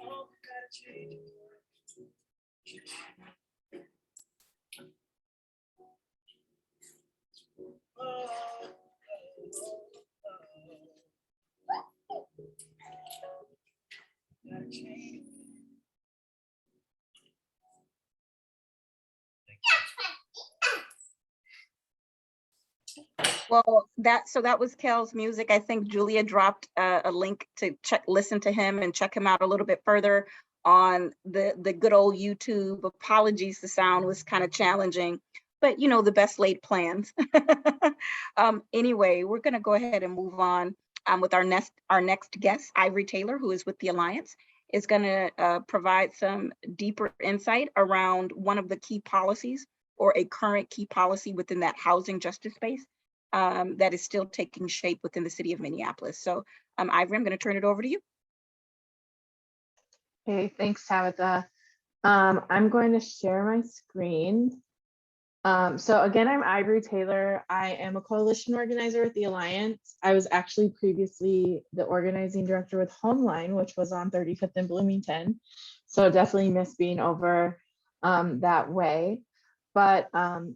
Oh, we gotta change again. change. Well, that was Kel's music. I think Julia dropped a link to listen to him and check him out a little bit further on the good old YouTube. Apologies, the sound was kind of challenging, but you know, the best laid plans. Anyway, we're gonna go ahead and move on with our next guest, Ivory Taylor, who is with the Alliance, is gonna provide some deeper insight around one of the key policies or a current key policy within that housing justice space that is still taking shape within the city of Minneapolis. So Ivory, I'm going to turn it over to you. Hey, thanks, Tabitha. I'm going to share my screen. So again, I'm Ivory Taylor. I am a coalition organizer with the Alliance. I was actually previously the organizing director with Homeline, which was on 35th and Bloomington. So definitely miss being over that way. But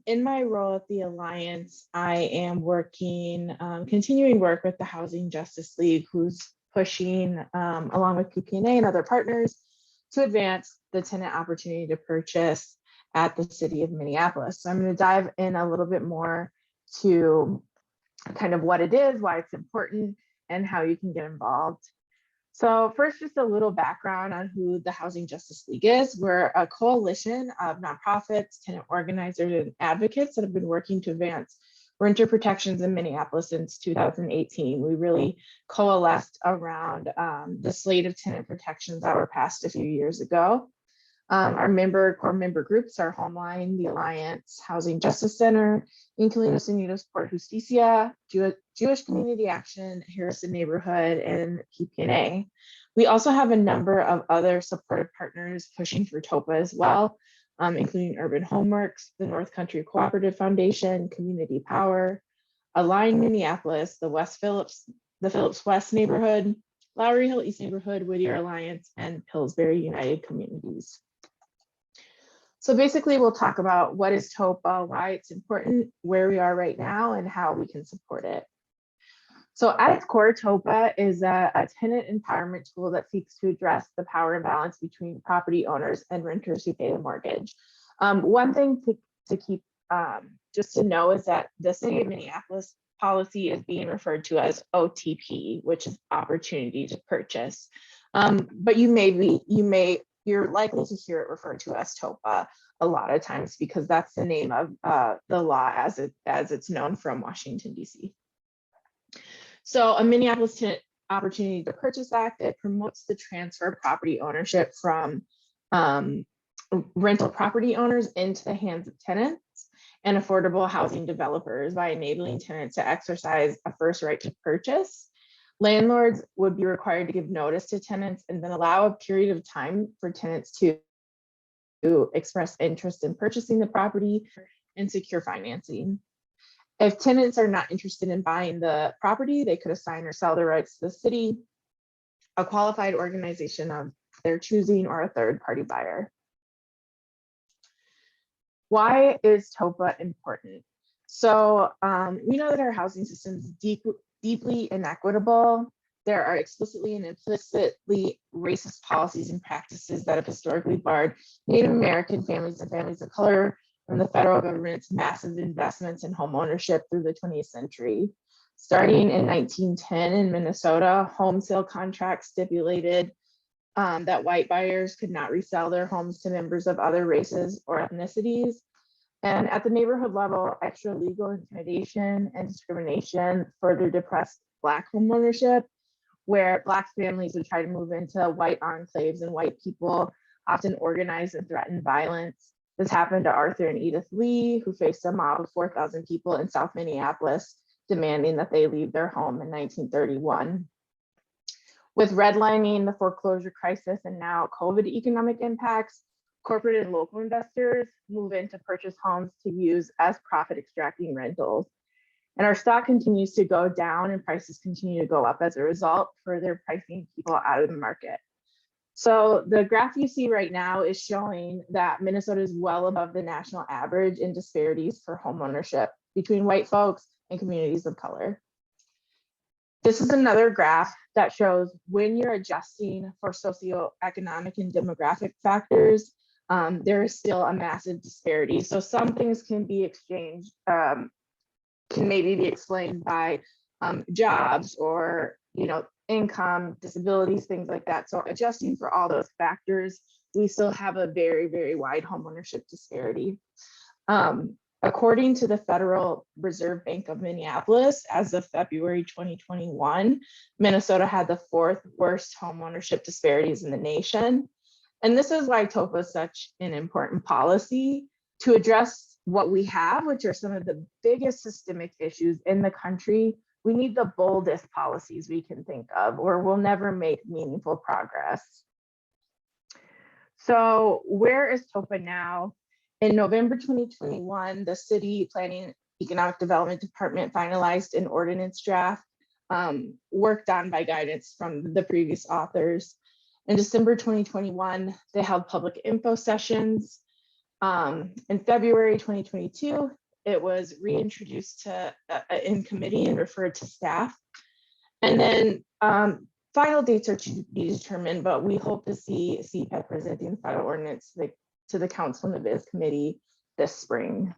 in my role at the Alliance, I am working, continuing work with the Housing Justice League, who's pushing, along with PPNA and other partners, to advance the tenant opportunity to purchase at the city of Minneapolis. So I'm going to dive in a little bit more to kind of what it is, why it's important, and how you can get involved. So first, just a little background on who the Housing Justice League is. We're a coalition of nonprofits, tenant organizers, and advocates that have been working to advance renter protections in Minneapolis since 2018. We really coalesced around the slate of tenant protections that were passed a few years ago. Our core member groups are Homeline, the Alliance, Housing Justice Center, Inquilinos Unidos por Justicia, Jewish Community Action, Harrison Neighborhood, and PPNA. We also have a number of other supportive partners pushing for Topa as well, including Urban Homeworks, the North Country Cooperative Foundation, Community Power, Align Minneapolis, the Phillips West Neighborhood, Lowry Hill East Neighborhood, Whittier Alliance, and Pillsbury United Communities. So basically, we'll talk about what is Topa, why it's important, where we are right now, and how we can support it. So at its core, Topa is a tenant empowerment tool that seeks to address the power imbalance between property owners and renters who pay the mortgage. One thing to keep just to know is that the city of Minneapolis policy is being referred to as OTP, which is opportunity to purchase. But you're likely to hear it referred to as Topa a lot of times because that's the name of the law as it's known from Washington, D.C. So a Minneapolis Tenant Opportunity to Purchase Act, it promotes the transfer of property ownership from rental property owners into the hands of tenants and affordable housing developers by enabling tenants to exercise a first right to purchase. Landlords would be required to give notice to tenants and then allow a period of time for tenants to express interest in purchasing the property and secure financing. If tenants are not interested in buying the property, they could assign or sell their rights to the city, a qualified organization of their choosing, or a third-party buyer. Why is Topa important? So we know that our housing system is deeply inequitable. There are explicitly and implicitly racist policies and practices that have historically barred Native American families and families of color from the federal government's massive investments in home ownership through the 20th century. Starting in 1910 in Minnesota, home sale contracts stipulated that white buyers could not resell their homes to members of other races or ethnicities. And at the neighborhood level, extra legal intimidation and discrimination further depressed Black homeownership, where Black families would try to move into white enclaves and white people often organized and threatened violence. This happened to Arthur and Edith Lee, who faced a mob of 4,000 people in South Minneapolis, demanding that they leave their home in 1931. With redlining, the foreclosure crisis, and now COVID economic impacts, corporate and local investors move in to purchase homes to use as profit extracting rentals. And our stock continues to go down and prices continue to go up as a result, further pricing people out of the market. So the graph you see right now is showing that Minnesota is well above the national average in disparities for home ownership between white folks and communities of color. This is another graph that shows when you're adjusting for socioeconomic and demographic factors, there is still a massive disparity. So some things can be exchanged, can maybe be explained by jobs or, you know, income, disabilities, things like that. So adjusting for all those factors, we still have a very, very wide homeownership disparity. According to the Federal Reserve Bank of Minneapolis, as of February 2021, Minnesota had the 4th worst homeownership disparities in the nation. And this is why Topa is such an important policy to address what we have, which are some of the biggest systemic issues in the country. We need the boldest policies we can think of, or we'll never make meaningful progress. So where is Topa now? In November 2021, the City Planning Economic Development Department finalized an ordinance draft worked on by guidance from the previous authors. In December 2021, they held public info sessions. In February 2022, it was reintroduced to in committee and referred to staff. And then final dates are to be determined, but we hope to see CPED presenting the final ordinance to the Council and the Biz Committee this spring.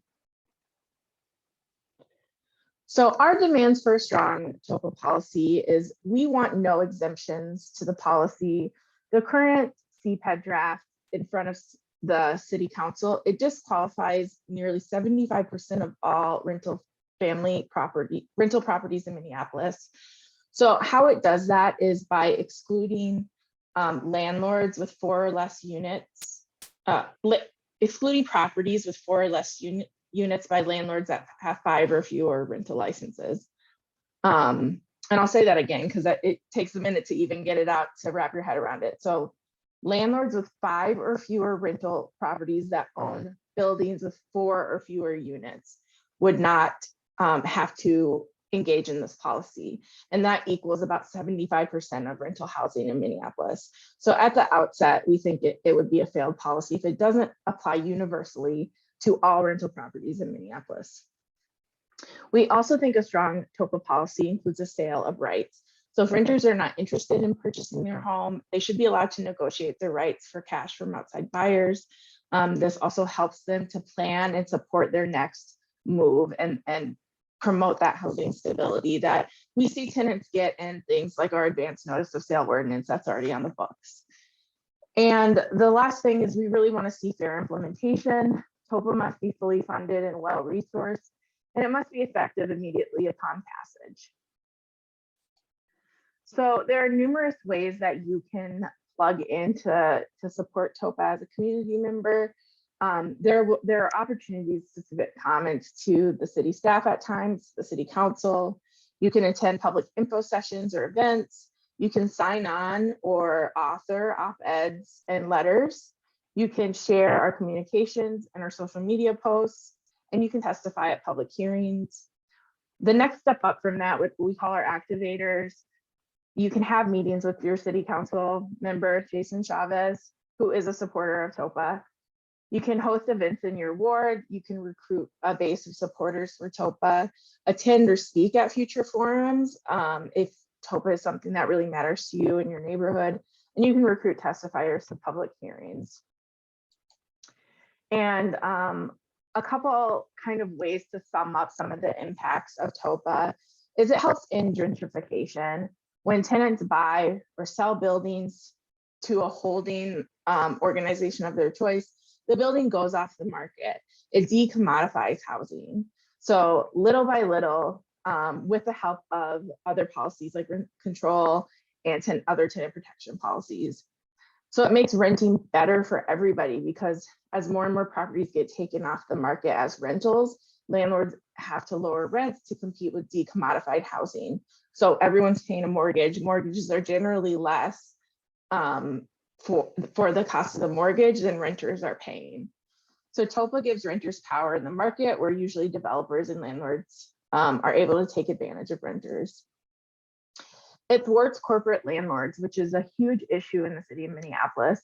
So our demands for a strong Topa policy is we want no exemptions to the policy. The current CPED draft in front of the City Council, it disqualifies nearly 75% of all rental properties in Minneapolis. So how it does that is by excluding landlords with 4 or less units, excluding properties with 4 or less units by landlords that have 5 or fewer rental licenses. And I'll say that again, because it takes a minute to even get it out to wrap your head around it. So landlords with 5 or fewer rental properties that own buildings with 4 or fewer units would not have to engage in this policy. And that equals about 75% of rental housing in Minneapolis. So at the outset, we think it would be a failed policy if it doesn't apply universally to all rental properties in Minneapolis. We also think a strong Topa policy includes a sale of rights. So if renters are not interested in purchasing their home, they should be allowed to negotiate their rights for cash from outside buyers. This also helps them to plan and support their next move and promote that housing stability that we see tenants get in things like our advance notice of sale ordinance that's already on the books. And the last thing is we really want to see fair implementation. Topa must be fully funded and well-resourced, and it must be effective immediately upon passage. So there are numerous ways that you can plug in to support Topa as a community member. There are opportunities to submit comments to the city staff at times, the city council. You can attend public info sessions or events. You can sign on or author op-eds and letters. You can share our communications and our social media posts, and you can testify at public hearings. The next step up from that, what we call our activators. You can have meetings with your city council member, Jason Chavez, who is a supporter of Topa. You can host events in your ward. You can recruit a base of supporters for Topa, attend or speak at future forums if Topa is something that really matters to you in your neighborhood, and you can recruit testifiers to public hearings. And a couple kind of ways to sum up some of the impacts of Topa is it helps in gentrification. When tenants buy or sell buildings to a holding organization of their choice, the building goes off the market. It decommodifies housing. So little by little, with the help of other policies like rent control and other tenant protection policies. So it makes renting better for everybody because as more and more properties get taken off the market as rentals, landlords have to lower rents to compete with decommodified housing. So everyone's paying a mortgage. Mortgages are generally less for the cost of the mortgage than renters are paying. So Topa gives renters power in the market where usually developers and landlords are able to take advantage of renters. It thwarts corporate landlords, which is a huge issue in the city of Minneapolis.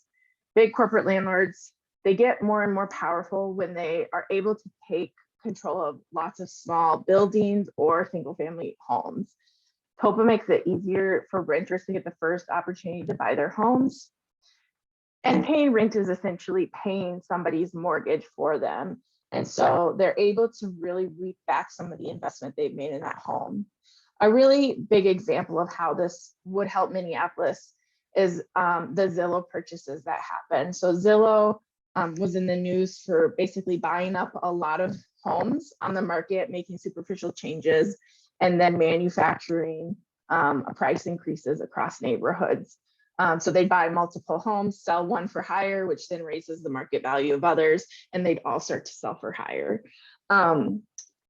Big corporate landlords, they get more and more powerful when they are able to take control of lots of small buildings or single family homes. Topa makes it easier for renters to get the first opportunity to buy their homes. And paying rent is essentially paying somebody's mortgage for them. And so they're able to really reap back some of the investment they've made in that home. A really big example of how this would help Minneapolis is the Zillow purchases that happened. So Zillow was in the news for basically buying up a lot of homes on the market, making superficial changes, and then manufacturing price increases across neighborhoods. So they'd buy multiple homes, sell one for higher, which then raises the market value of others, and they'd all start to sell for higher.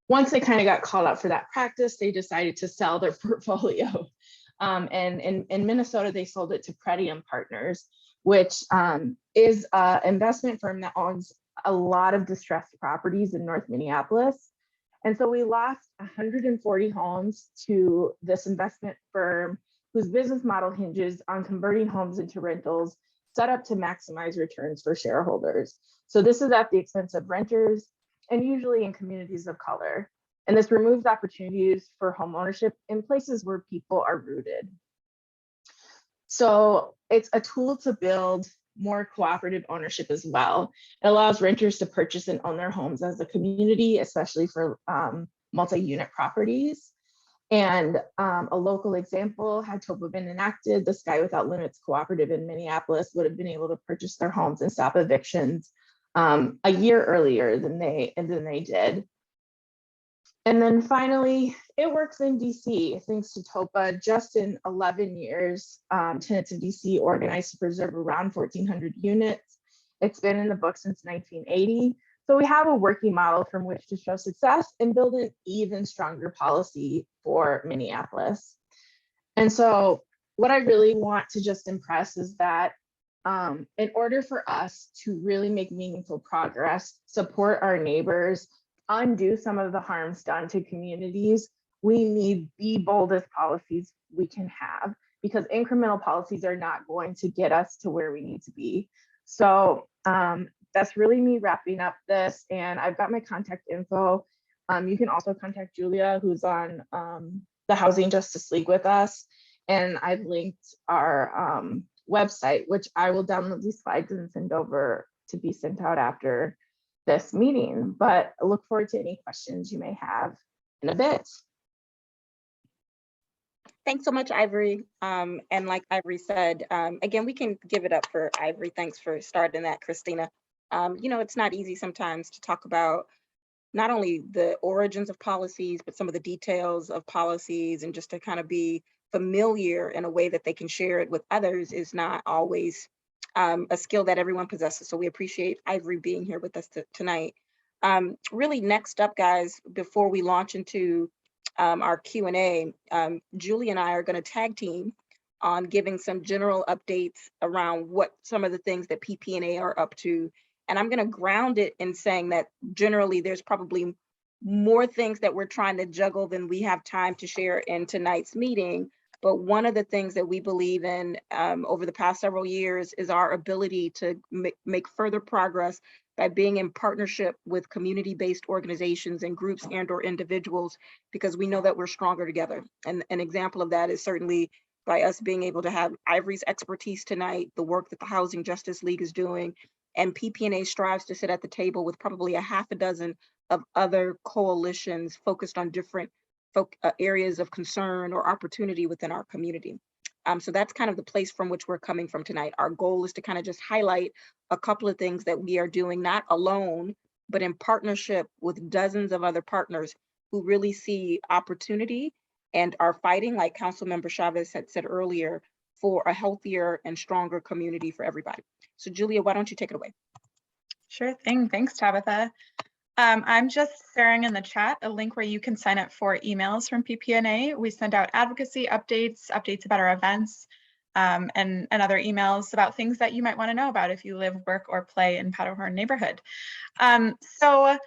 Once they kind of got called out for that practice, they decided to sell their portfolio. And in Minnesota, they sold it to Pretium Partners, which is an investment firm that owns a lot of distressed properties in North Minneapolis. And so we lost 140 homes to this investment firm whose business model hinges on converting homes into rentals set up to maximize returns for shareholders. So this is at the expense of renters and usually in communities of color. And this removes opportunities for home ownership in places where people are rooted. So it's a tool to build more cooperative ownership as well. It allows renters to purchase and own their homes as a community, especially for multi-unit properties. And a local example, had Topa been enacted, the Sky Without Limits Cooperative in Minneapolis would have been able to purchase their homes and stop evictions a year earlier than they did. And then finally, it works in DC. Thanks to Topa, just in 11 years, tenants in DC organized to preserve around 1,400 units. It's been in the book since 1980. So we have a working model from which to show success and build an even stronger policy for Minneapolis. And so what I really want to just impress is that in order for us to really make meaningful progress, support our neighbors, undo some of the harms done to communities, we need the boldest policies we can have, because incremental policies are not going to get us to where we need to be. So that's really me wrapping up this, and I've got my contact info. You can also contact Julia, who's on the Housing Justice League with us, and I've linked our website, which I will download these slides and send over to be sent out after this meeting. But I look forward to any questions you may have in a bit. Thanks so much, Ivory. And like Ivory said, again, we can give it up for Ivory. Thanks for starting that, Christina. It's not easy sometimes to talk about not only the origins of policies, but some of the details of policies, and just to kind of be familiar in a way that they can share it with others is not always a skill that everyone possesses. So we appreciate Ivory being here with us tonight. Really next up, guys, before we launch into our Q&A, Julie and I are going to tag team on giving some general updates around what some of the things that PP&A are up to. And I'm going to ground it in saying that generally there's probably more things that we're trying to juggle than we have time to share in tonight's meeting. But one of the things that we believe in over the past several years is our ability to make further progress by being in partnership with community-based organizations and groups and/or individuals, because we know that we're stronger together. And an example of that is certainly by us being able to have Ivory's expertise tonight, the work that the Housing Justice League is doing, and PP&A strives to sit at the table with probably a half a dozen of other coalitions focused on different areas of concern or opportunity within our community. So that's kind of the place from which we're coming from tonight. Our goal is to kind of just highlight a couple of things that we are doing, not alone, but in partnership with dozens of other partners who really see opportunity and are fighting, like Councilmember Chavez had said earlier, for a healthier and stronger community for everybody. So Julia, why don't you take it away? Sure thing. Thanks, Tabitha. I'm just sharing in the chat a link where you can sign up for emails from PP&A. We send out advocacy updates about our events, and other emails about things that you might want to know about if you live, work, or play in Powderhorn neighborhood. So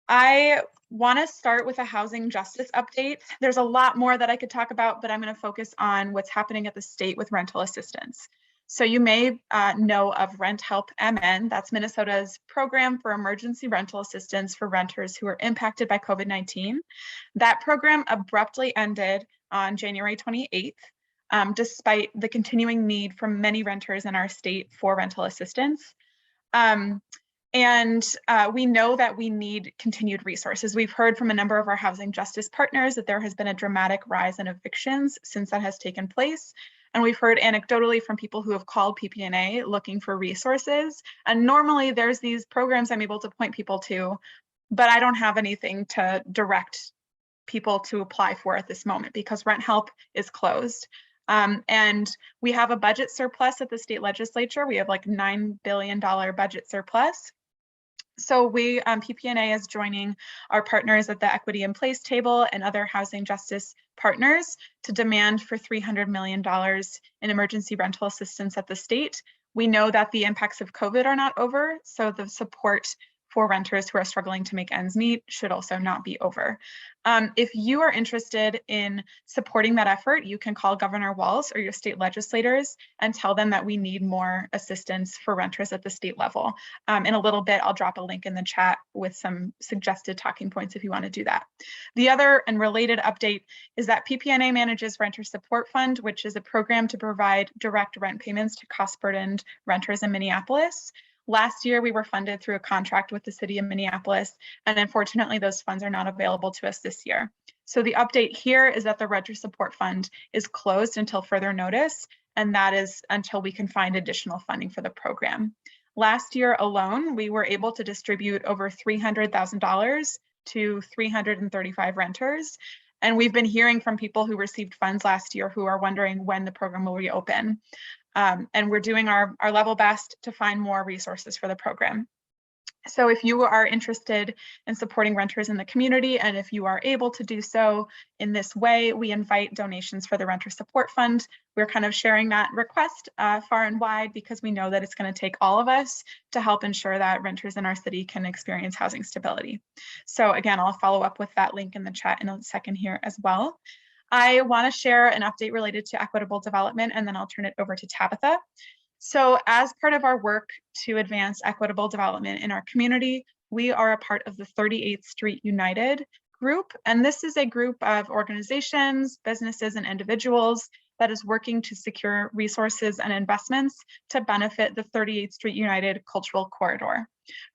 I want to start with a housing justice update. There's a lot more that I could talk about, but I'm going to focus on what's happening at the state with rental assistance. So you may know of Rent Help MN. That's Minnesota's program for emergency rental assistance for renters who are impacted by COVID-19. That program abruptly ended on January 28th, despite the continuing need from many renters in our state for rental assistance. We know that we need continued resources. We've heard from a number of our housing justice partners that there has been a dramatic rise in evictions since that has taken place. And we've heard anecdotally from people who have called PPNA looking for resources. And normally there's these programs I'm able to point people to, but I don't have anything to direct people to apply for at this moment because Rent Help is closed. And we have a budget surplus at the state legislature. We have like $9 billion budget surplus. So we, PPNA is joining our partners at the Equity in Place table and other housing justice partners to demand for $300 million in emergency rental assistance at the state. We know that the impacts of COVID are not over, so the support for renters who are struggling to make ends meet should also not be over. If you are interested in supporting that effort, you can call Governor Walz or your state legislators and tell them that we need more assistance for renters at the state level. In a little bit, I'll drop a link in the chat with some suggested talking points if you want to do that. The other and related update is that PPNA manages Renter Support Fund, which is a program to provide direct rent payments to cost-burdened renters in Minneapolis. Last year, we were funded through a contract with the city of Minneapolis, and unfortunately, those funds are not available to us this year. So the update here is that the Renter Support Fund is closed until further notice, and that is until we can find additional funding for the program. Last year alone, we were able to distribute over $300,000 to 335 renters. And we've been hearing from people who received funds last year who are wondering when the program will reopen. And we're doing our level best to find more resources for the program. So if you are interested in supporting renters in the community, and if you are able to do so in this way, we invite donations for the Renter Support Fund. We're kind of sharing that request far and wide because we know that it's going to take all of us to help ensure that renters in our city can experience housing stability. So again, I'll follow up with that link in the chat in a second here as well. I want to share an update related to equitable development, and then I'll turn it over to Tabitha. So as part of our work to advance equitable development in our community, we are a part of the 38th Street United group. And this is a group of organizations, businesses, and individuals that is working to secure resources and investments to benefit the 38th Street United cultural corridor.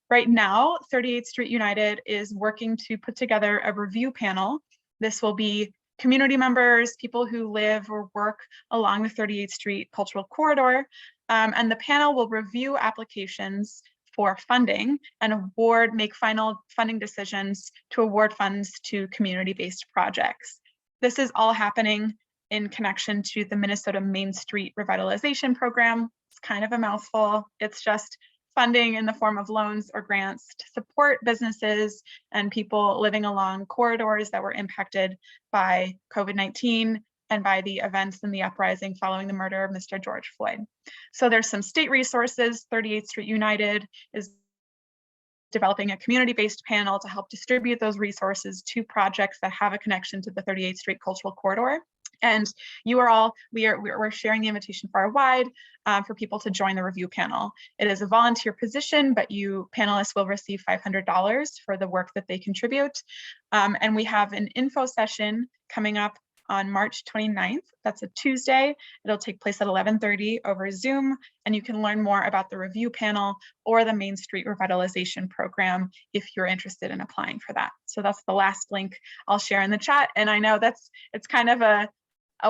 Right now, 38th Street United is working to put together a review panel. This will be community members, people who live or work along the 38th Street cultural corridor, and the panel will review applications for funding and make final funding decisions to award funds to community-based projects. This is all happening in connection to the Minnesota Main Street Revitalization Program. It's kind of a mouthful. It's just funding in the form of loans or grants to support businesses and people living along corridors that were impacted by COVID-19 and by the events in the uprising following the murder of Mr. George Floyd. So there's some state resources. 38th Street United is developing a community-based panel to help distribute those resources to projects that have a connection to the 38th Street cultural corridor. And you are all, we're sharing the invitation far wide for people to join the review panel. It is a volunteer position, but you panelists will receive $500 for the work that they contribute. And we have an info session coming up on March 29th. That's a Tuesday. It'll take place at 11:30 over Zoom, and you can learn more about the review panel or the Main Street Revitalization Program if you're interested in applying for that. So that's the last link I'll share in the chat. And I know it's kind of a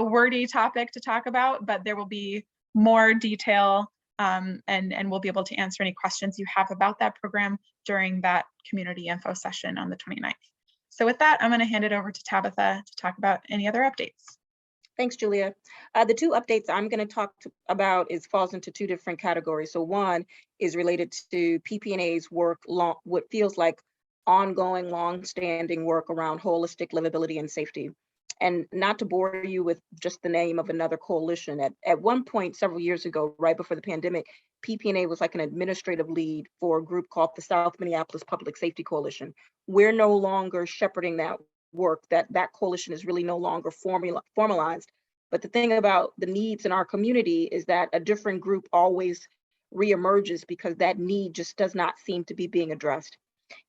wordy topic to talk about, but there will be more detail and we'll be able to answer any questions you have about that program during that community info session on the 29th. So with that, I'm going to hand it over to Tabitha to talk about any other updates. Thanks, Julia. The two updates I'm going to talk about falls into two different categories. So one is related to PPNA's work, what feels like ongoing, long-standing work around holistic livability and safety. And not to bore you with just the name of another coalition, at one point several years ago, right before the pandemic, PPNA was like an administrative lead for a group called the South Minneapolis Public Safety Coalition. We're no longer shepherding that work. That coalition is really no longer formalized. But the thing about the needs in our community is that a different group always reemerges because that need just does not seem to be being addressed.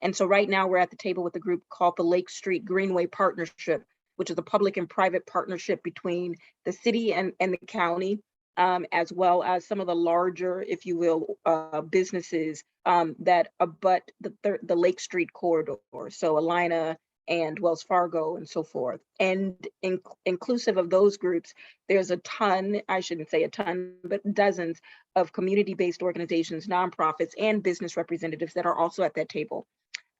And so right now we're at the table with a group called the Lake Street Greenway Partnership, which is a public and private partnership between the city and the county, as well as some of the larger, if you will, businesses that abut the Lake Street corridor. So Alina and Wells Fargo and so forth. And inclusive of those groups, there's a ton, I shouldn't say a ton, but dozens of community-based organizations, nonprofits, and business representatives that are also at that table.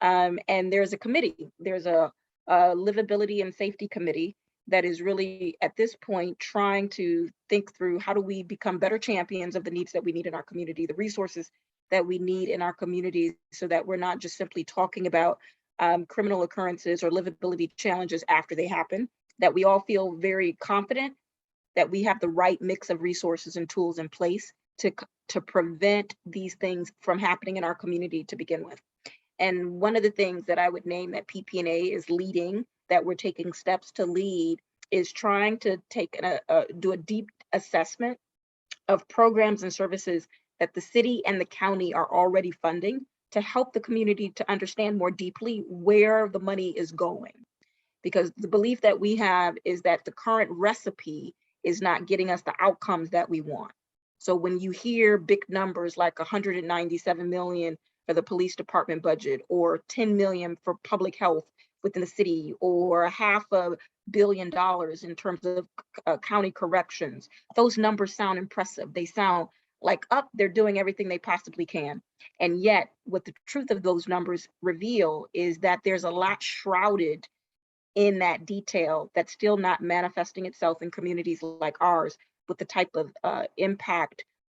And there's a committee, there's a livability and safety committee that is really at this point trying to think through how do we become better champions of the needs that we need in our community, the resources that we need in our communities, so that we're not just simply talking about criminal occurrences or livability challenges after they happen, that we all feel very confident that we have the right mix of resources and tools in place to prevent these things from happening in our community to begin with. And one of the things that I would name that PPNA is leading, that we're taking steps to lead, is trying to do a deep assessment of programs and services that the city and the county are already funding to help the community to understand more deeply where the money is going. Because the belief that we have is that the current recipe is not getting us the outcomes that we want. So when you hear big numbers like 197 million for the police department budget, or 10 million for public health within the city, or $500 million in terms of county corrections, those numbers sound impressive. They sound like, they're doing everything they possibly can. And yet, what the truth of those numbers reveal is that there's a lot shrouded in that detail that's still not manifesting itself in communities like ours with the type of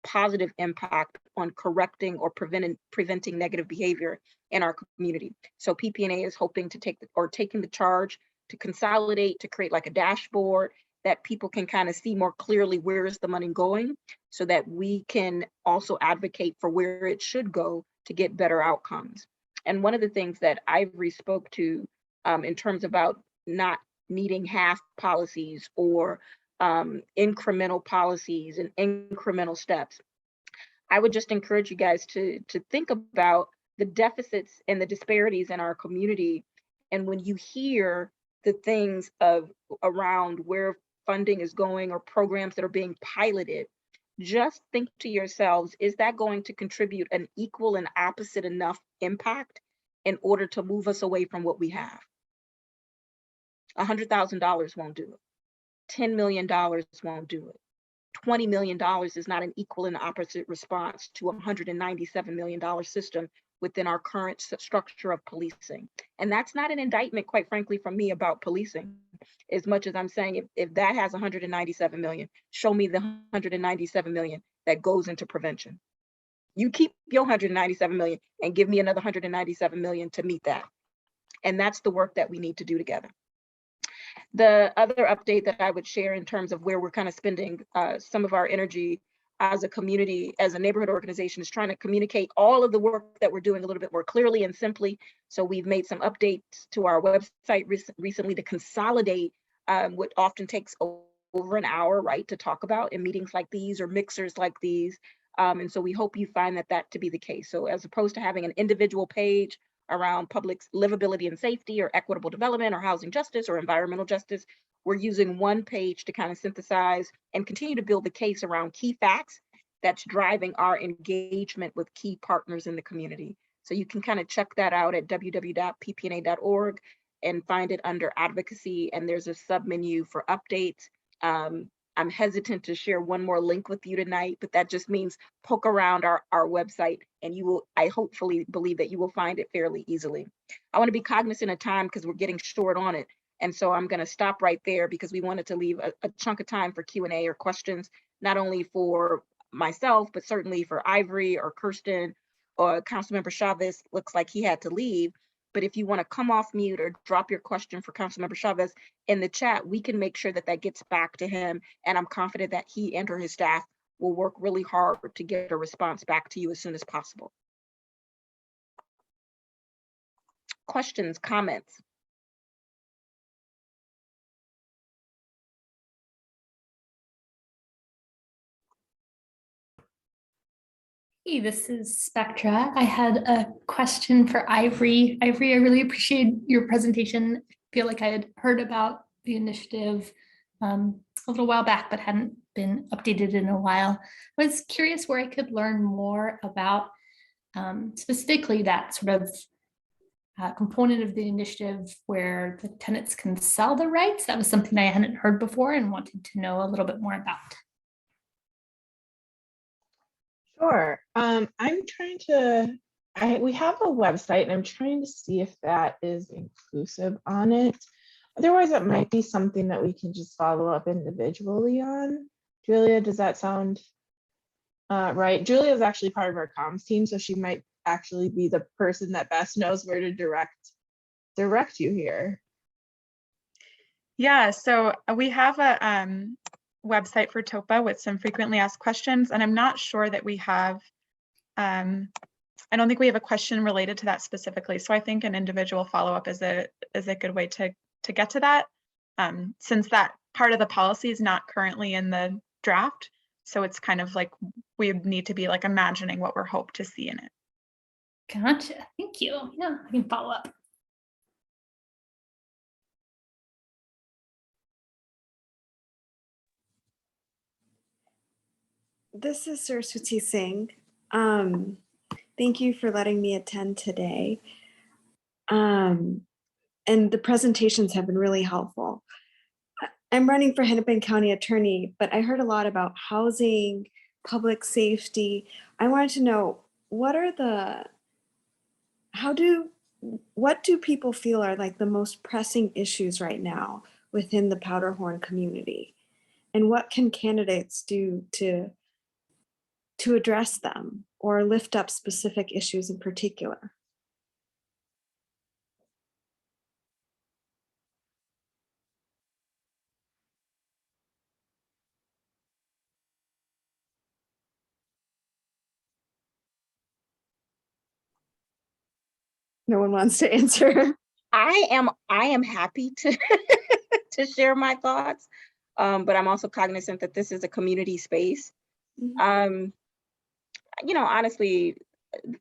positive impact on correcting or preventing negative behavior in our community. So PPNA is hoping to taking the charge to consolidate, to create like a dashboard that people can kind of see more clearly where is the money going, so that we can also advocate for where it should go to get better outcomes. And one of the things that Ivory spoke to in terms about not needing half policies or incremental policies and incremental steps, I would just encourage you guys to think about the deficits and the disparities in our community. And when you hear the things around where funding is going or programs that are being piloted, just think to yourselves, is that going to contribute an equal and opposite enough impact in order to move us away from what we have? $100,000 won't do it. $10 million won't do it. $20 million is not an equal and opposite response to a $197 million system within our current structure of policing. And that's not an indictment, quite frankly, from me about policing, as much as I'm saying, if that has 197 million, show me the 197 million that goes into prevention. You keep your 197 million and give me another 197 million to meet that. And that's the work that we need to do together. The other update that I would share in terms of where we're kind of spending some of our energy as a community, as a neighborhood organization, is trying to communicate all of the work that we're doing a little bit more clearly and simply. So we've made some updates to our website recently to consolidate what often takes over an hour, right, to talk about in meetings like these or mixers like these. And so we hope you find that to be the case. So as opposed to having an individual page around public livability and safety or equitable development or housing justice or environmental justice, we're using one page to kind of synthesize and continue to build the case around key facts that's driving our engagement with key partners in the community. So you can kind of check that out at www.ppna.org and find it under advocacy, and there's a sub-menu for updates. I'm hesitant to share one more link with you tonight, but that just means poke around our website and you will, I hopefully believe that you will find it fairly easily. I want to be cognizant of time because we're getting short on it. And so I'm going to stop right there because we wanted to leave a chunk of time for Q&A or questions, not only for myself, but certainly for Ivory or Kirsten or Councilmember Chavez. Looks like he had to leave. But if you want to come off mute or drop your question for Councilmember Chavez in the chat, we can make sure that gets back to him. And I'm confident that he and or his staff will work really hard to get a response back to you as soon as possible. Questions, comments? Hey, this is Spectra. I had a question for Ivory. Ivory, I really appreciate your presentation. I feel like I had heard about the initiative a little while back, but hadn't been updated in a while. I was curious where I could learn more about specifically that sort of component of the initiative where the tenants can sell the rights. That was something I hadn't heard before and wanted to know a little bit more about. Sure. I'm trying to, we have a website and I'm trying to see if that is inclusive on it. Otherwise, it might be something that we can just follow up individually on. Julia, does that sound right? Julia is actually part of our comms team, so she might actually be the person that best knows where to direct you here. Yeah, so we have a website for Topa with some frequently asked questions, and I'm not sure that we have, I don't think we have a question related to that specifically. So I think an individual follow-up is a good way to get to that, since that part of the policy is not currently in the draft. So it's kind of like we need to be like imagining what we're hoped to see in it. Gotcha. Thank you. Yeah, I can follow up. This is Saraswati Singh. Thank you for letting me attend today. And the presentations have been really helpful. I'm running for Hennepin County Attorney, but I heard a lot about housing, public safety. I wanted to know what do people feel are like the most pressing issues right now within the Powderhorn community? And what can candidates do to address them or lift up specific issues in particular? No one wants to answer. I am happy to to share my thoughts, but I'm also cognizant that this is a community space. Mhm. Honestly,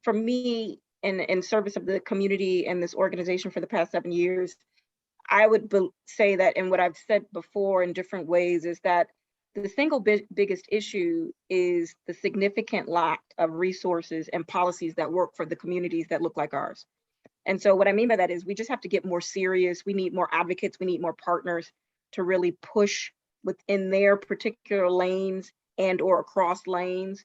for me, in service of the community and this organization for the past 7 years, I would say that, and what I've said before in different ways, is that the single biggest issue is the significant lack of resources and policies that work for the communities that look like ours. And so what I mean by that is we just have to get more serious. We need more advocates. We need more partners to really push within their particular lanes and or across lanes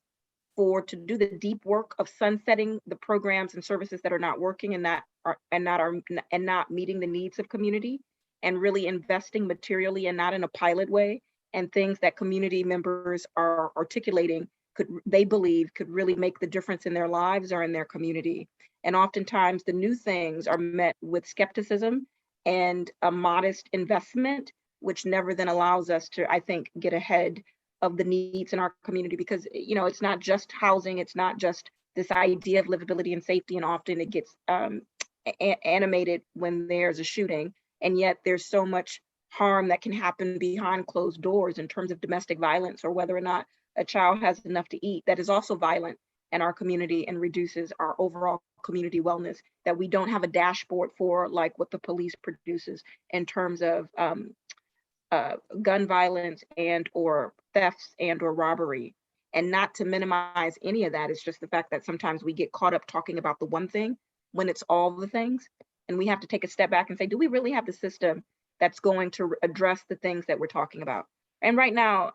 to do the deep work of sunsetting the programs and services that are not working and not meeting the needs of community, and really investing materially and not in a pilot way, and things that community members are articulating they believe could really make the difference in their lives or in their community. And oftentimes the new things are met with skepticism and a modest investment, which never then allows us to, I think, get ahead of the needs in our community, because it's not just housing, it's not just this idea of livability and safety, and often it gets animated when there's a shooting, and yet there's so much harm that can happen behind closed doors in terms of domestic violence, or whether or not a child has enough to eat, that is also violent in our community and reduces our overall community wellness, that we don't have a dashboard for, like what the police produces in terms of gun violence and or thefts and or robbery. And not to minimize any of that, it's just the fact that sometimes we get caught up talking about the one thing when it's all the things. And we have to take a step back and say, do we really have the system that's going to address the things that we're talking about? And right now,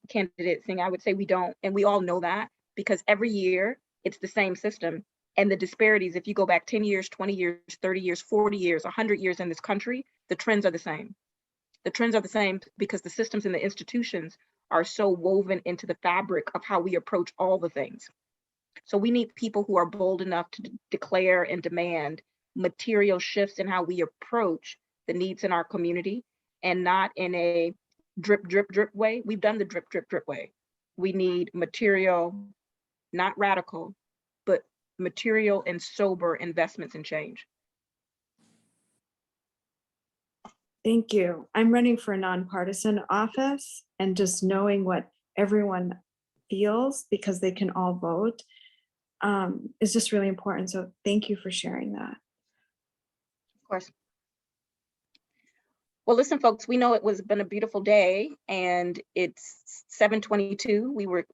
candidate Singh, I would say we don't, and we all know that, because every year it's the same system. And the disparities, if you go back 10 years, 20 years, 30 years, 40 years, 100 years in this country, the trends are the same. The trends are the same because the systems and the institutions are so woven into the fabric of how we approach all the things. So we need people who are bold enough to declare and demand material shifts in how we approach the needs in our community, and not in a drip, drip, drip way. We've done the drip, drip, drip way. We need material, not radical, but material and sober investments in change. Thank you. I'm running for a nonpartisan office, and just knowing what everyone feels, because they can all vote, is just really important. So thank you for sharing that. Of course. Well, listen, folks, we know it was been a beautiful day and it's 7:22. We were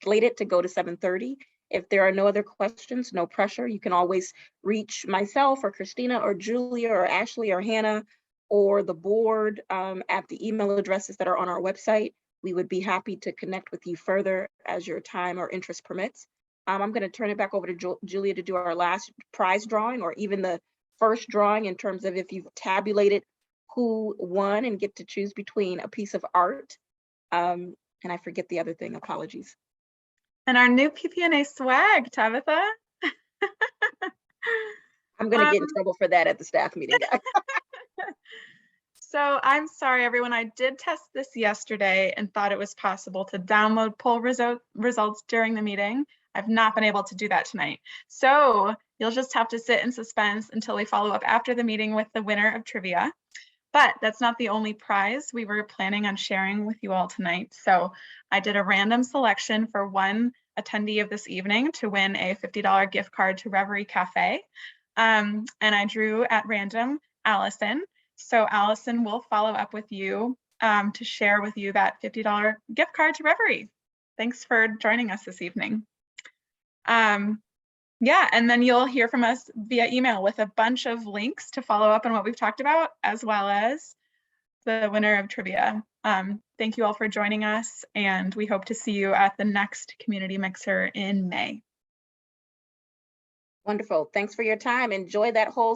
slated to go to 7:30. If there are no other questions, no pressure, you can always reach myself or Christina or Julia or Ashley or Hannah or the board at the email addresses that are on our website. We would be happy to connect with you further as your time or interest permits. I'm going to turn it back over to Julia to do our last prize drawing, or even the first drawing, in terms of if you've tabulated who won and get to choose between a piece of art. And I forget the other thing, apologies. And our new PPNA swag, Tabitha. I'm gonna get in trouble for that at the staff meeting. So I'm sorry, everyone. I did test this yesterday and thought it was possible to download poll results during the meeting. I've not been able to do that tonight. So you'll just have to sit in suspense until we follow up after the meeting with the winner of trivia. But that's not the only prize we were planning on sharing with you all tonight. So I did a random selection for one attendee of this evening to win a $50 gift card to Reverie Cafe. And I drew at random Allison. So Allison will follow up with you to share with you that $50 gift card to Reverie. Thanks for joining us this evening. Yeah, and then you'll hear from us via email with a bunch of links to follow up on what we've talked about, as well as the winner of trivia. Thank you all for joining us, and we hope to see you at the next Community Mixer in May. Wonderful. Thanks for your time. Enjoy that whole